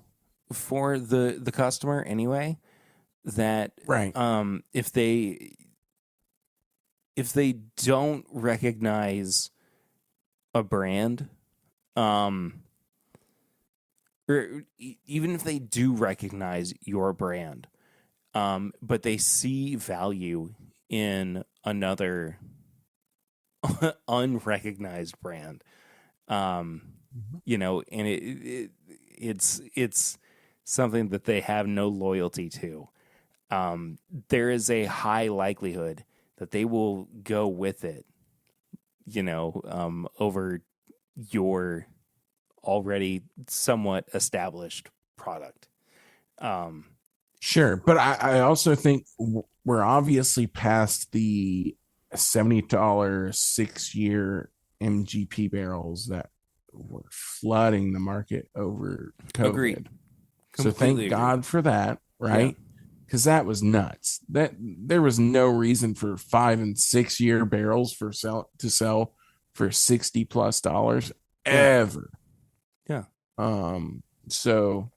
A: for the customer anyway that
B: Right.
A: if they don't recognize a brand, or even if they do recognize your brand, but they see value in another unrecognized brand, and it's something that they have no loyalty to. There is a high likelihood that they will go with it, over your already somewhat established product.
B: Sure. But I also think we're obviously past the $70 6-year MGP barrels that were flooding the market over
A: Agreed.
B: COVID. So
A: Completely
B: thank
A: agreed.
B: God for that,
A: Yeah.
B: right? Because that was nuts. That there was no reason for 5 and 6 year barrels to sell for $60+
A: Yeah.
B: ever.
A: Yeah.
B: So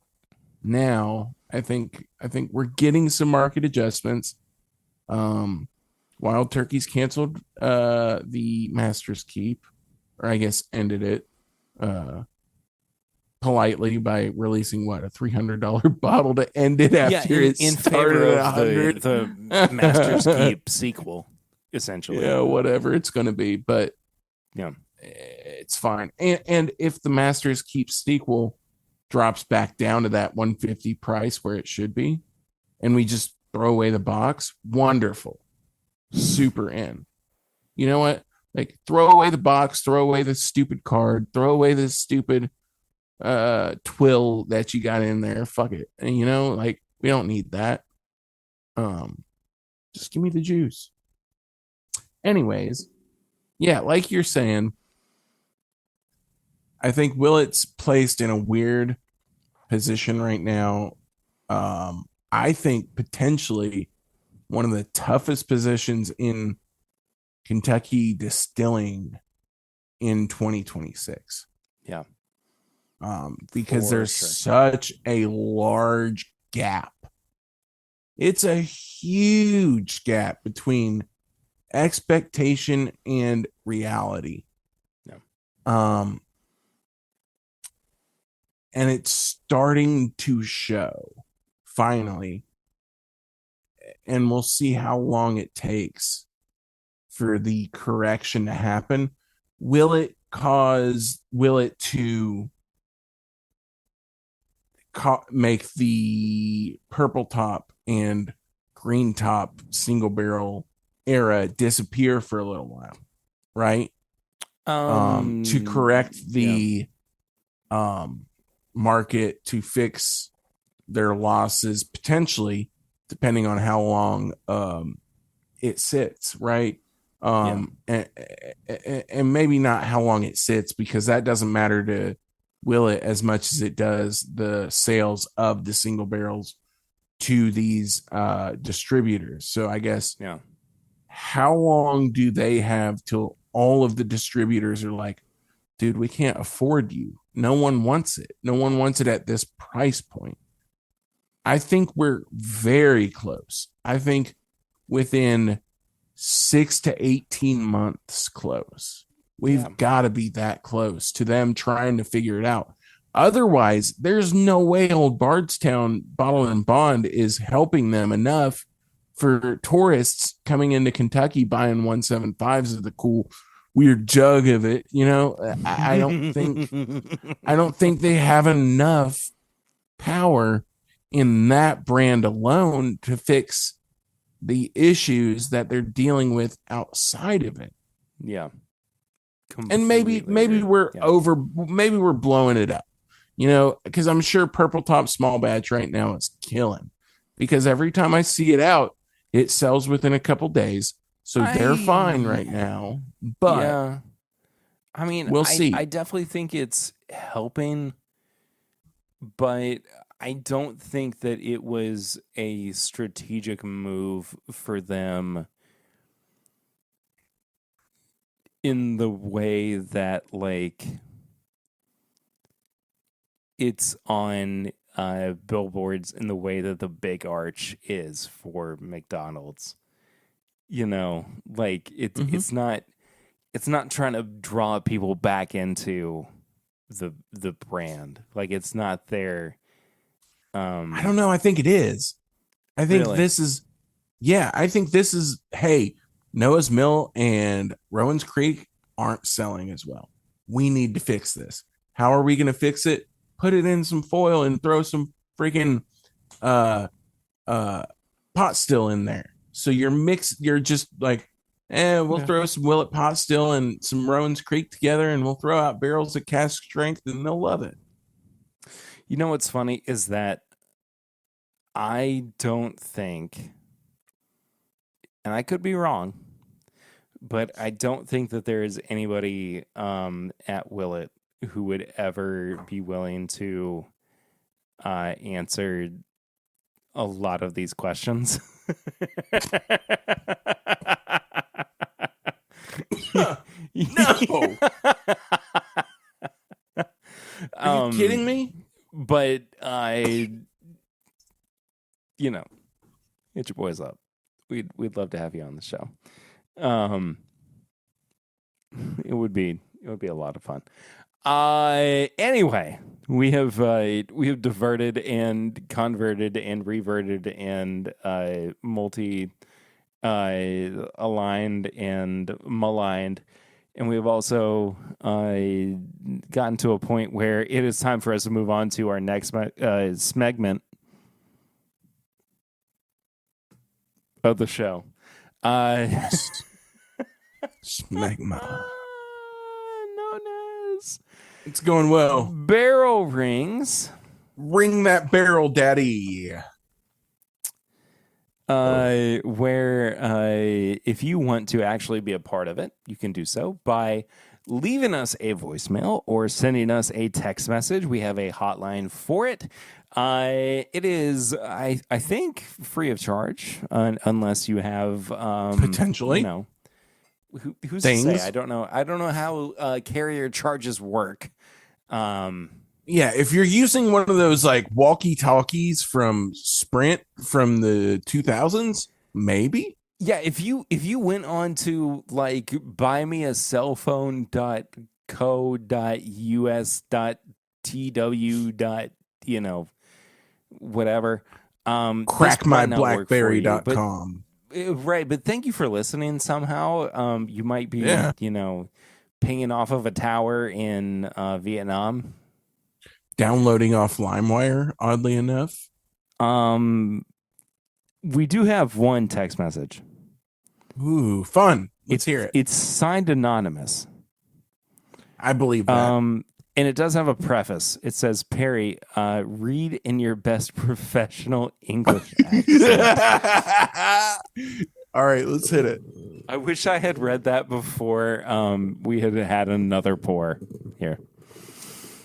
B: now I think we're getting some market adjustments. Wild Turkey's canceled the Masters Keep, or I guess ended it politely by releasing what, a $300 bottle to end it
A: Yeah,
B: after it
A: in favor
B: started at
A: of
B: 100.
A: the Master's Keep sequel, essentially.
B: Yeah, whatever it's going to be, but
A: Yeah.
B: it's fine. And if the Masters Keep sequel drops back down to that 150 price where it should be, and we just throw away the box, wonderful, super in. You know what? Like, throw away the box, throw away the stupid card, throw away the stupid twill that you got in there. Fuck it. And like, we don't need that. Um, just give me the juice. Anyways, yeah, like you're saying, I think Willett's placed in a weird position right now. I think potentially one of the toughest positions in Kentucky distilling in 2026.
A: Yeah.
B: Because
A: For
B: there's
A: sure.
B: such a large gap. It's a huge gap between expectation and reality.
A: Yeah.
B: And it's starting to show finally. And we'll see how long it takes for the correction to happen. Will it to make the purple top and green top single barrel era disappear for a little while, right? To correct the market, to fix their losses potentially, depending on how long it sits, right? And maybe not how long it sits, because that doesn't matter to Willett as much as it does the sales of the single barrels to these distributors. So I guess, how long do they have till all of the distributors are like, dude, we can't afford you. No one wants it. No one wants it at this price point. I think we're very close. I think within 6 to 18 months close. We've got to be that close to them trying to figure it out. Otherwise, there's no way old Bardstown Bottle and Bond is helping them enough for tourists coming into Kentucky buying 175s of the cool weird jug of it. I don't think they have enough power in that brand alone to fix the issues that they're dealing with outside of it.
A: Yeah.
B: And maybe we're maybe we're blowing it up, because I'm sure Purple Top Small Batch right now is killing, because every time I see it out, it sells within a couple days. So they're fine right now, but
A: I mean,
B: we'll see.
A: I definitely think it's helping, but I don't think that it was a strategic move for them in the way that, like, it's on billboards in the way that the Big Arch is for McDonald's. Like, it's not trying to draw people back into the brand. Like, it's not there.
B: I don't know. I think it is. I think this is, hey, Noah's Mill and Rowan's Creek aren't selling as well. We need to fix this. How are we going to fix it? Put it in some foil and throw some freaking pot still in there. So you're just like, we'll throw some Willett pot still and some Rowan's Creek together, and we'll throw out barrels of cask strength, and they'll love it.
A: You know what's funny is that I don't think, and I could be wrong, but I don't think that there is anybody at Willett who would ever be willing to answer a lot of these questions.
B: No. Are you kidding me?
A: But hit your boys up. We'd love to have you on the show. It would be a lot of fun. Anyway, we have diverted and converted and reverted and multi aligned and maligned, and we've also gotten to a point where it is time for us to move on to our next segment of the show.
B: Smegma.
A: Known as
B: It's going well.
A: Barrel Rings.
B: Ring that barrel, daddy.
A: Where if you want to actually be a part of it, you can do so by leaving us a voicemail or sending us a text message. We have a hotline for it. It is, I think, free of charge, unless you have
B: potentially.
A: Who's to say? I don't know. I don't know how carrier charges work.
B: Yeah, if you're using one of those like walkie-talkies from Sprint from the 2000s, maybe.
A: Yeah, if you went on to like buymeacellphone.co.us.tw. Whatever.
B: Crackmyblackberry.com.
A: Right, but thank you for listening somehow. You might be, pinging off of a tower in Vietnam.
B: Downloading off LimeWire, oddly enough.
A: We do have one text message.
B: Ooh, fun. Let's hear it.
A: It's signed anonymous.
B: I believe that.
A: And it does have a preface. It says, Perry, read in your best professional English accent.
B: All right, let's hit it.
A: I wish I had read that before we had another pour here.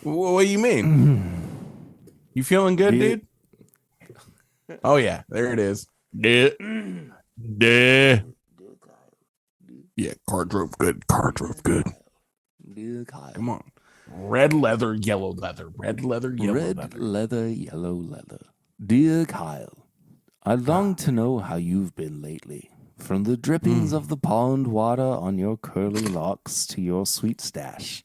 B: What do you mean? You feeling good, dude? Oh, yeah. There it is. Yeah, car drove good. Come on. Red leather, yellow leather. Red leather, yellow leather.
A: Leather, yellow leather. Dear Kyle, I long to know how you've been lately. From the drippings of the pond water on your curly locks to your sweet stash,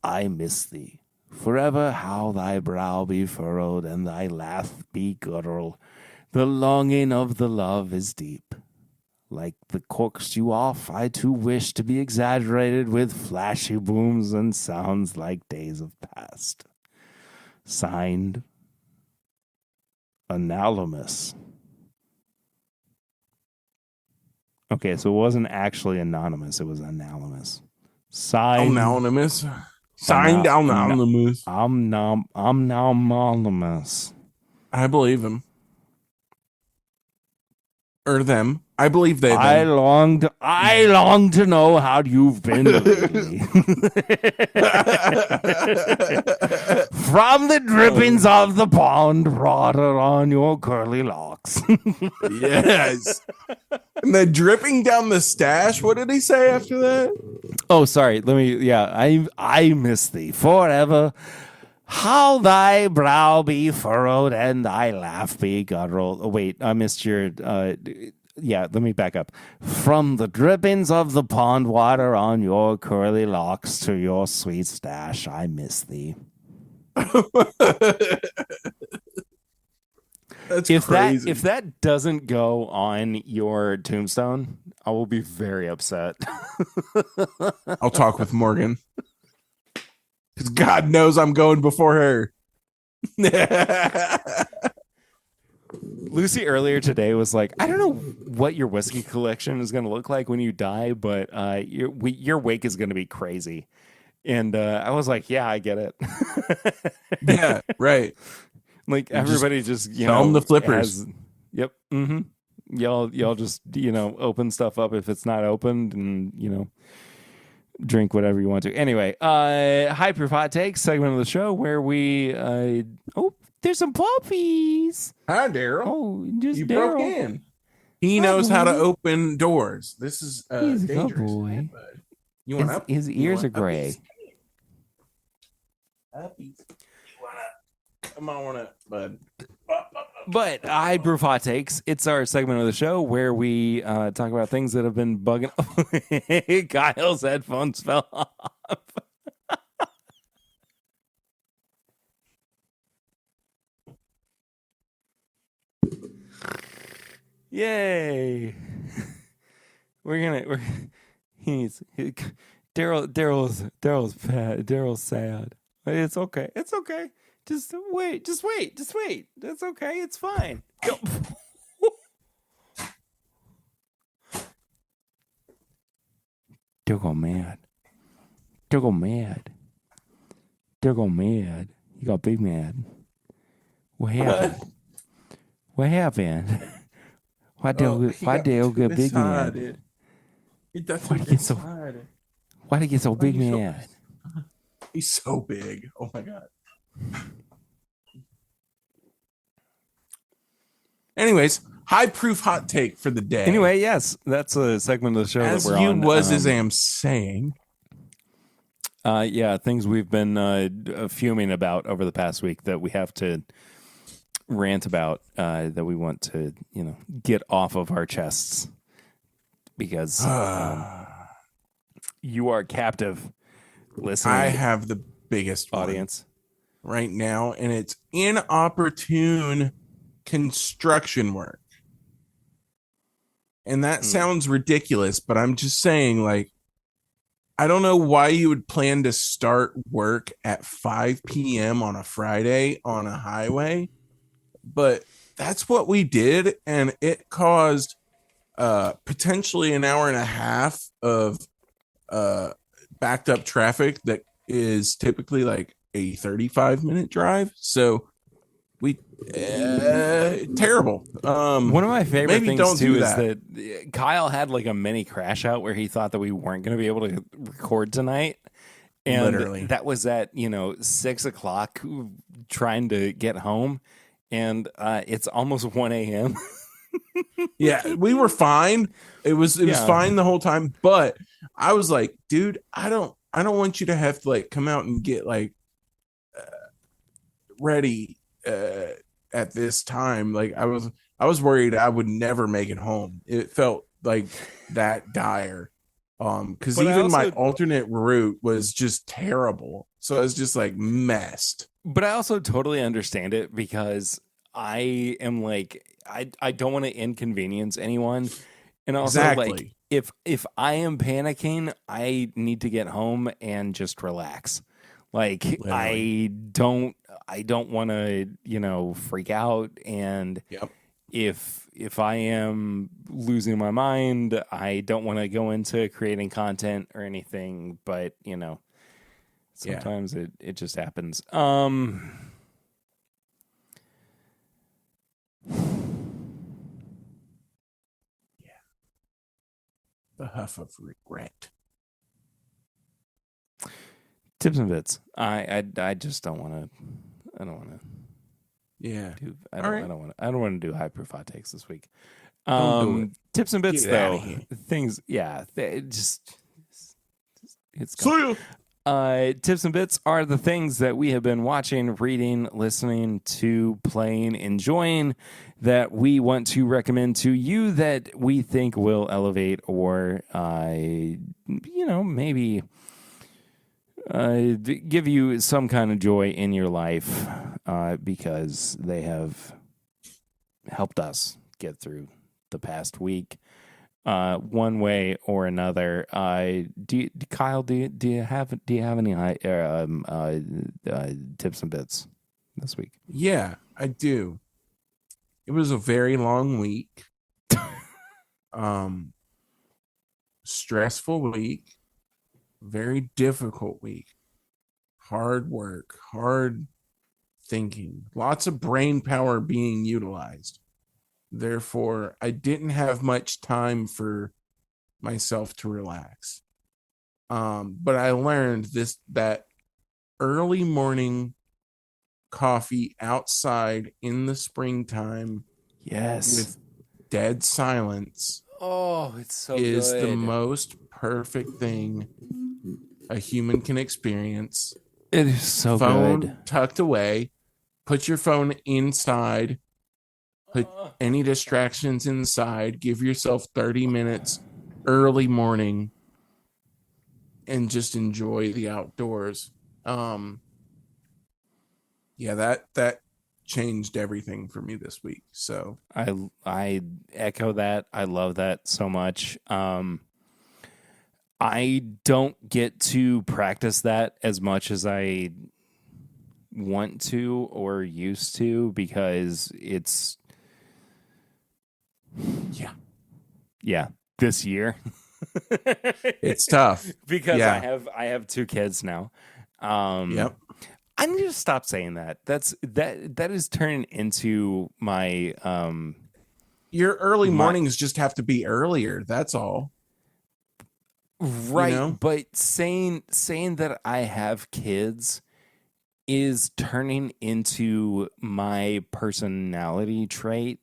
A: I miss thee. Forever how thy brow be furrowed and thy laugh be guttural. The longing of the love is deep. Like the corks you off, I too wish to be exaggerated with flashy booms and sounds like days of past. Signed, Anonymous. Okay, so it wasn't actually anonymous, it was anonymous. Signed,
B: Anonymous. Signed anonymous.
A: I'm anonymous.
B: I believe him. Or them. I believe they.
A: I long to know how you've been lately. From the drippings of the pond, water on your curly locks.
B: Yes. And the dripping down the stash. What did he say after that?
A: Oh, sorry. I miss thee forever. How thy brow be furrowed and thy laugh be guttural. Oh, wait, I missed your. Let me back up. From the drippings of the pond water on your curly locks to your sweet stash, I miss thee.
B: That's crazy.
A: If that doesn't go on your tombstone, I will be very upset.
B: I'll talk with Morgan. Because God knows I'm going before her.
A: Lucy earlier today was like, I don't know what your whiskey collection is going to look like when you die, but your wake is going to be crazy. And I was like, yeah, I get it.
B: Yeah, right.
A: Like everybody just
B: tell them the flippers.
A: Yep. Mm-hmm. Y'all just open stuff up if it's not opened, and drink whatever you want to. Anyway, High Proof Hot Takes segment of the show where we oh, there's some puppies.
B: Hi, Daryl.
A: Oh, just
B: You broke
A: Daryl.
B: in. He
A: Hi,
B: knows how to
A: boy.
B: open doors. This is
A: He's a good
B: dangerous.
A: boy.
B: Bud. You want up?
A: His ears are gray.
B: Uppies. Come on up, bud.
A: But High Proof Hot Takes, it's our segment of the show where we talk about things that have been bugging. Kyle's headphones fell off. Yay! Daryl's sad. It's okay. It's okay. Just wait. That's okay. It's fine. Go. They're going mad. He got big mad. What happened? Why Dale get big mad? Why did he get so big mad?
B: He's so big. Oh my god. Anyways, high proof hot take for the day.
A: Anyway, yes, that's a segment of the show
B: as
A: that we're
B: you
A: on.
B: As I'm saying.
A: Yeah, things we've been fuming about over the past week that we have to rant about, that we want to, get off of our chests because you are captive listening.
B: I have the biggest
A: audience
B: right now, and it's inopportune construction work. And that sounds ridiculous, but I'm just saying, like, I don't know why you would plan to start work at 5 p.m. on a Friday on a highway, but that's what we did, and it caused potentially an hour and a half of backed up traffic that is typically like a 35-minute drive. So we terrible.
A: One of my favorite things too is that Kyle had like a mini crash out where he thought that we weren't going to be able to record tonight, and
B: literally
A: that was at 6:00 trying to get home, and it's almost 1 a.m.
B: Yeah, we were fine. It was fine the whole time, but I was like, dude, I don't want you to have to like come out and get like ready at this time. Like I was worried I would never make it home. It felt like that dire. Because even my alternate route was just terrible. So I was just like messed.
A: But I also totally understand it because I am like I don't want to inconvenience anyone. And also like if I am panicking, I need to get home and just relax. Like literally. I don't want to, freak out, and if I am losing my mind, I don't want to go into creating content or anything, but sometimes it just happens.
B: The huff of regret.
A: Tips and bits. I just don't want to. I don't want to.
B: Yeah.
A: I don't want to do high proof hot takes this week.
B: Tips
A: and bits though. Things. Yeah. It's
B: gone.
A: Tips and bits are the things that we have been watching, reading, listening to, playing, enjoying, that we want to recommend to you that we think will elevate or, maybe give you some kind of joy in your life because they have helped us get through the past week. One way or another. Kyle, do you have any tips and bits this week?
B: Yeah, I do. It was a very long week. Stressful week. Very difficult week. Hard work, hard thinking, lots of brain power being utilized. Therefore, I didn't have much time for myself to relax. But I learned that early morning coffee outside in the springtime
A: Yes.
B: with dead silence
A: Oh, it's so
B: is the
A: good.
B: most perfect thing a human can experience.
A: It is so good.
B: Phone tucked away, put your phone inside, put any distractions inside, give yourself 30 minutes early morning and just enjoy the outdoors. Um yeah, that changed everything for me this week. So,
A: I echo that. I love that so much. I don't get to practice that as much as I want to or used to because it's
B: yeah,
A: yeah, this year.
B: it's tough.
A: Because
B: Yeah.
A: I have two kids now. Um
B: Yep.
A: I need to stop saying that. That is turning into my
B: Your early
A: my
B: mornings just have to be earlier. That's all. You
A: right,
B: know?
A: but saying that I have kids is turning into my personality trait,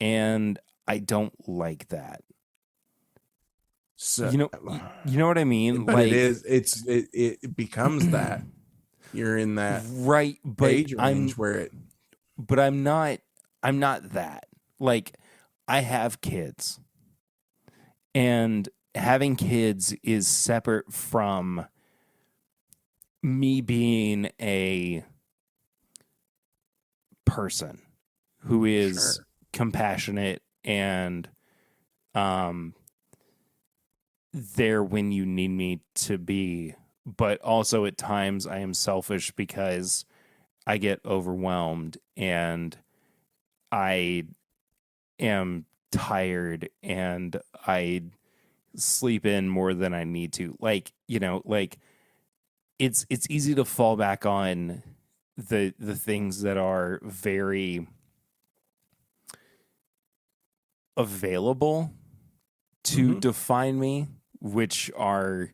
A: and I don't like that.
B: So,
A: You know what I mean?
B: but it
A: Like,
B: is, it becomes that. You're in that
A: right,
B: age range where it,
A: but I'm not that. Like, I have kids, and having kids is separate from me being a person who is
B: sure.
A: compassionate and um there when you need me to be, but also at times I am selfish because I get overwhelmed and I am tired and I sleep in more than I need to. Like, like it's easy to fall back on the things that are very available to
B: Mm-hmm.
A: define me, which are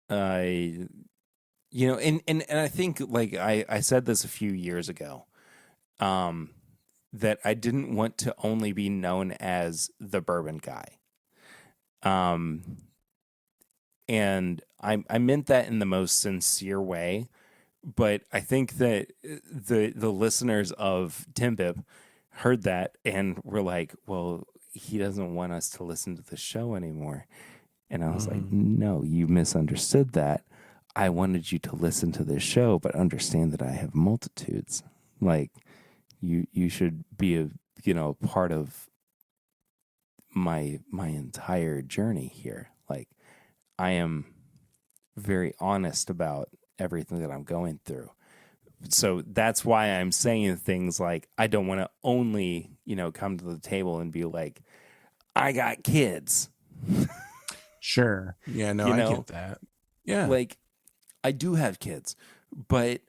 A: and I think like I said this a few years ago, um, that I didn't want to only be known as the bourbon guy. Um, and I meant that in the most sincere way, but I think that the listeners of Tim Bib heard that and were like, well, he doesn't want us to listen to the show anymore. And I was like,
B: Mm-hmm.
A: no, you misunderstood that. I wanted you to listen to this show, but understand that I have multitudes. Like you should be a part of my entire journey here. Like I am very honest about everything that I'm going through. So that's why I'm saying things like I don't want to only, come to the table and be like, I got kids.
B: Sure. Yeah, no,
A: you
B: I
A: know,
B: get that. Yeah.
A: like I do have kids, but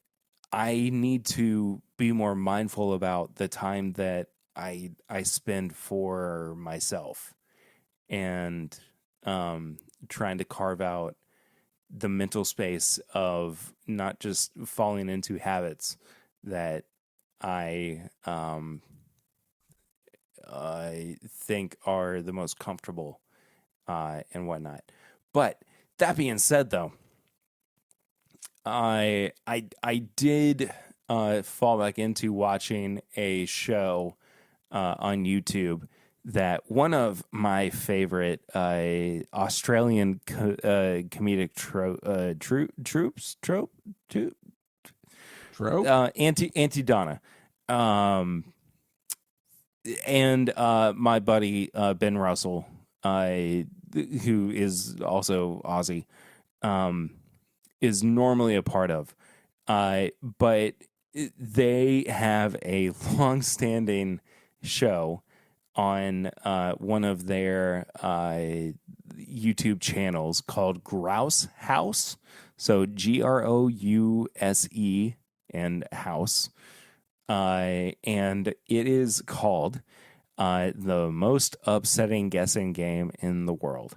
A: I need to be more mindful about the time that I spend for myself and trying to carve out the mental space of not just falling into habits that I I think are the most comfortable and whatnot. But that being said, though, I did fall back into watching a show on YouTube that one of my favorite Australian comedic
B: Trope.
A: Auntie Donna, um, and my buddy Ben Russell, who is also Aussie, um, is normally a part of. But they have a long-standing show on one of their YouTube channels called Grouse House. So Grouse and House. And it is called the most upsetting guessing game in the world.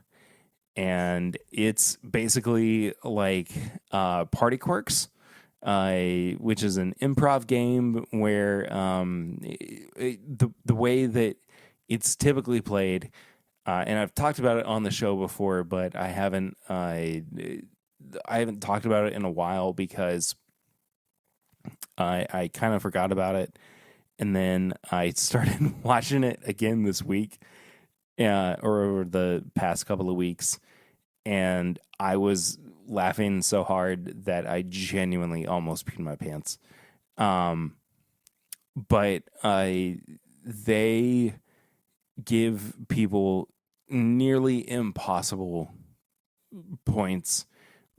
A: and it's basically like Party Quirks, which is an improv game where the way that it's typically played, and I've talked about it on the show before, but I haven't talked about it in a while because I kind of forgot about it, and then I started watching it again this week, or over the past couple of weeks, and I was laughing so hard that I genuinely almost peed my pants. But they give people nearly impossible points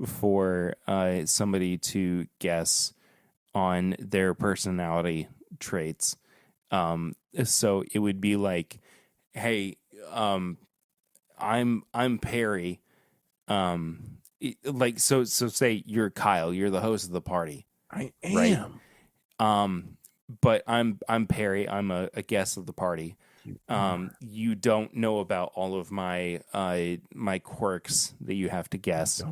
A: for somebody to guess on their personality traits. So it would be like, hey, I'm Perry. Like so say you're Kyle, you're the host of the party.
B: I am.
A: Right? But I'm Perry. I'm a guest of the party. You don't know about all of my my quirks that you have to guess.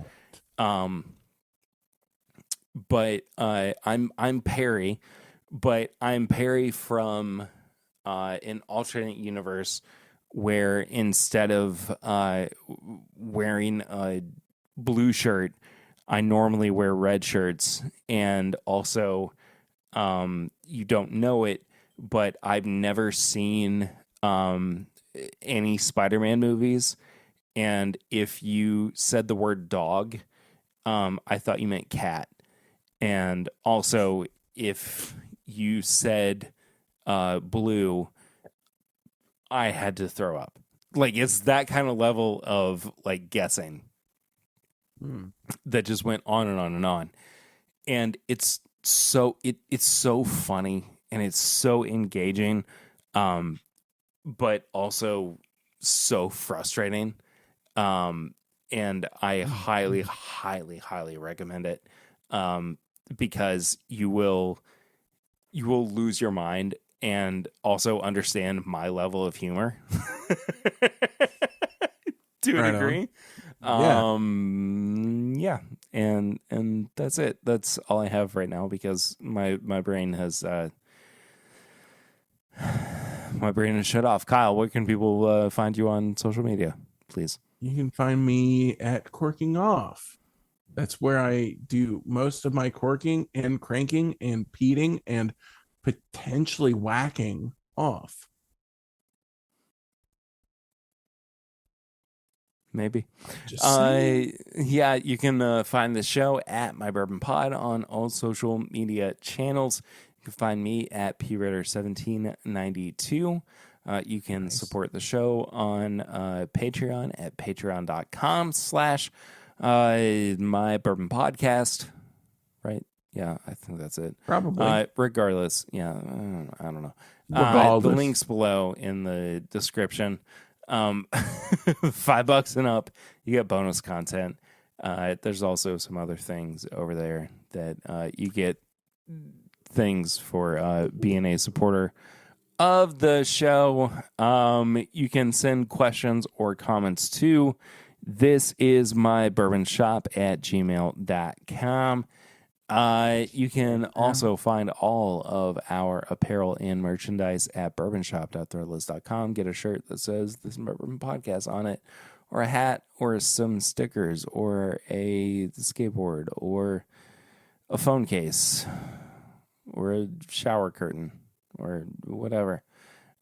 A: But I'm Perry, but I'm Perry from an alternate universe where instead of wearing a blue shirt, I normally wear red shirts, and also you don't know it, but I've never seen any Spider-Man movies, and if you said the word dog, I thought you meant cat. And also, if you said blue, I had to throw up. Like, it's that kind of level of like guessing that just went on and on and on. And it's so it's so funny and it's so engaging, but also so frustrating. And I highly, highly, highly recommend it. Because you will lose your mind and also understand my level of humor to a degree. Yeah. And that's it. That's all I have right now because my brain has shut off. Kyle, where can people find you on social media, please?
B: You can find me at Corking Off. That's where I do most of my corking and cranking and peating and potentially whacking off.
A: Maybe. Yeah, you can find the show at My Bourbon Pod on all social media channels. You can find me at pritter1792. You can support the show on Patreon at patreon.com/My Bourbon Podcast, right? Yeah, I think that's it.
B: Probably.
A: Regardless, yeah, I don't know. The link's below in the description. $5 and up, you get bonus content. There's also some other things over there that you get things for being a supporter of the show. You can send questions or comments to thisismybourbonshop@gmail.com. You can also find all of our apparel and merchandise at bourbonshop.threadless.com. Get a shirt that says This is My Bourbon Podcast on it, or a hat, or some stickers, or a skateboard, or a phone case, or a shower curtain, or whatever.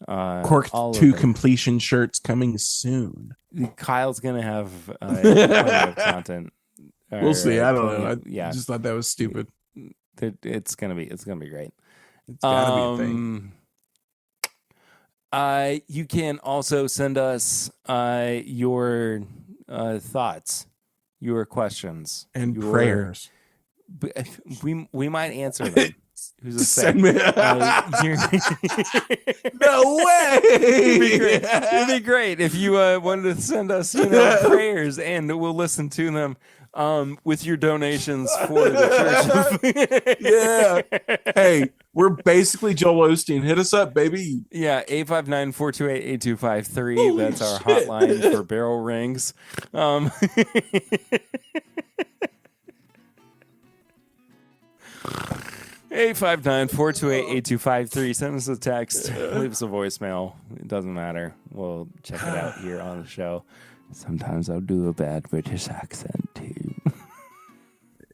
B: Corked to completion shirts coming soon.
A: Kyle's going to have plenty of content.
B: We'll see. I don't know. I just thought that was stupid.
A: It's gonna be great.
B: It's gotta be a thing.
A: You can also send us your thoughts, your questions,
B: and prayers.
A: We might answer them. Who's a
B: send me? No way!
A: It'd be great if you wanted to send us, prayers, and we'll listen to them with your donations for the church.
B: Yeah. Hey, we're basically Joel Osteen. Hit us up, baby.
A: Yeah, 859-428-8253. That's our
B: shit.
A: hotline for barrel rings. 859-428-8253. Send us a text. Leave us a voicemail. It doesn't matter. We'll check it out here on the show. Sometimes I'll do a bad British accent, too.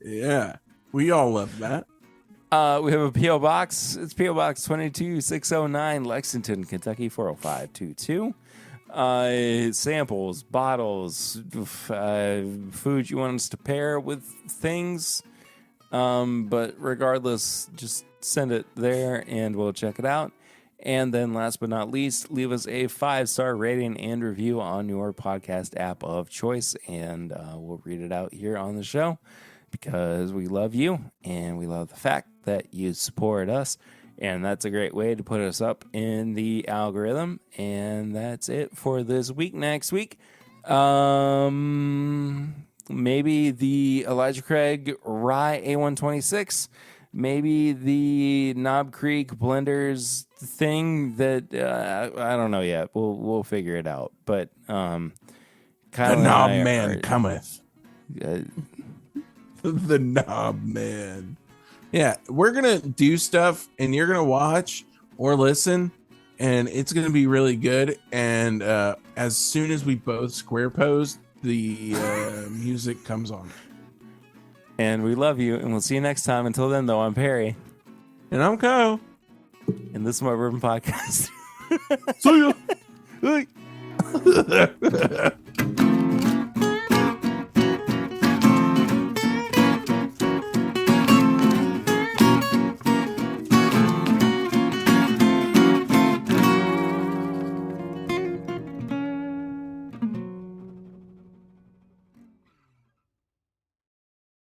B: Yeah. We all love that.
A: We have a P.O. Box. It's P.O. Box 22609, Lexington, Kentucky, 40522. Samples, bottles, food you want us to pair with things. But regardless, just send it there and we'll check it out. And then last but not least, leave us a 5-star rating and review on your podcast app of choice. And we'll read it out here on the show because we love you and we love the fact that you support us. And that's a great way to put us up in the algorithm. And that's it for this week. Next week, maybe the Elijah Craig Rye A126, maybe the Knob Creek Blenders thing that I don't know yet. We'll figure it out. But Kyle
B: the Knob Man cometh. The Knob Man. Yeah, we're gonna do stuff, and you're gonna watch or listen, and it's gonna be really good. And as soon as we both square pose, the music comes on.
A: And we love you, and we'll see you next time. Until then, though, I'm Perry.
B: And I'm Kyle.
A: And this is my Bourbon Podcast.
B: See ya.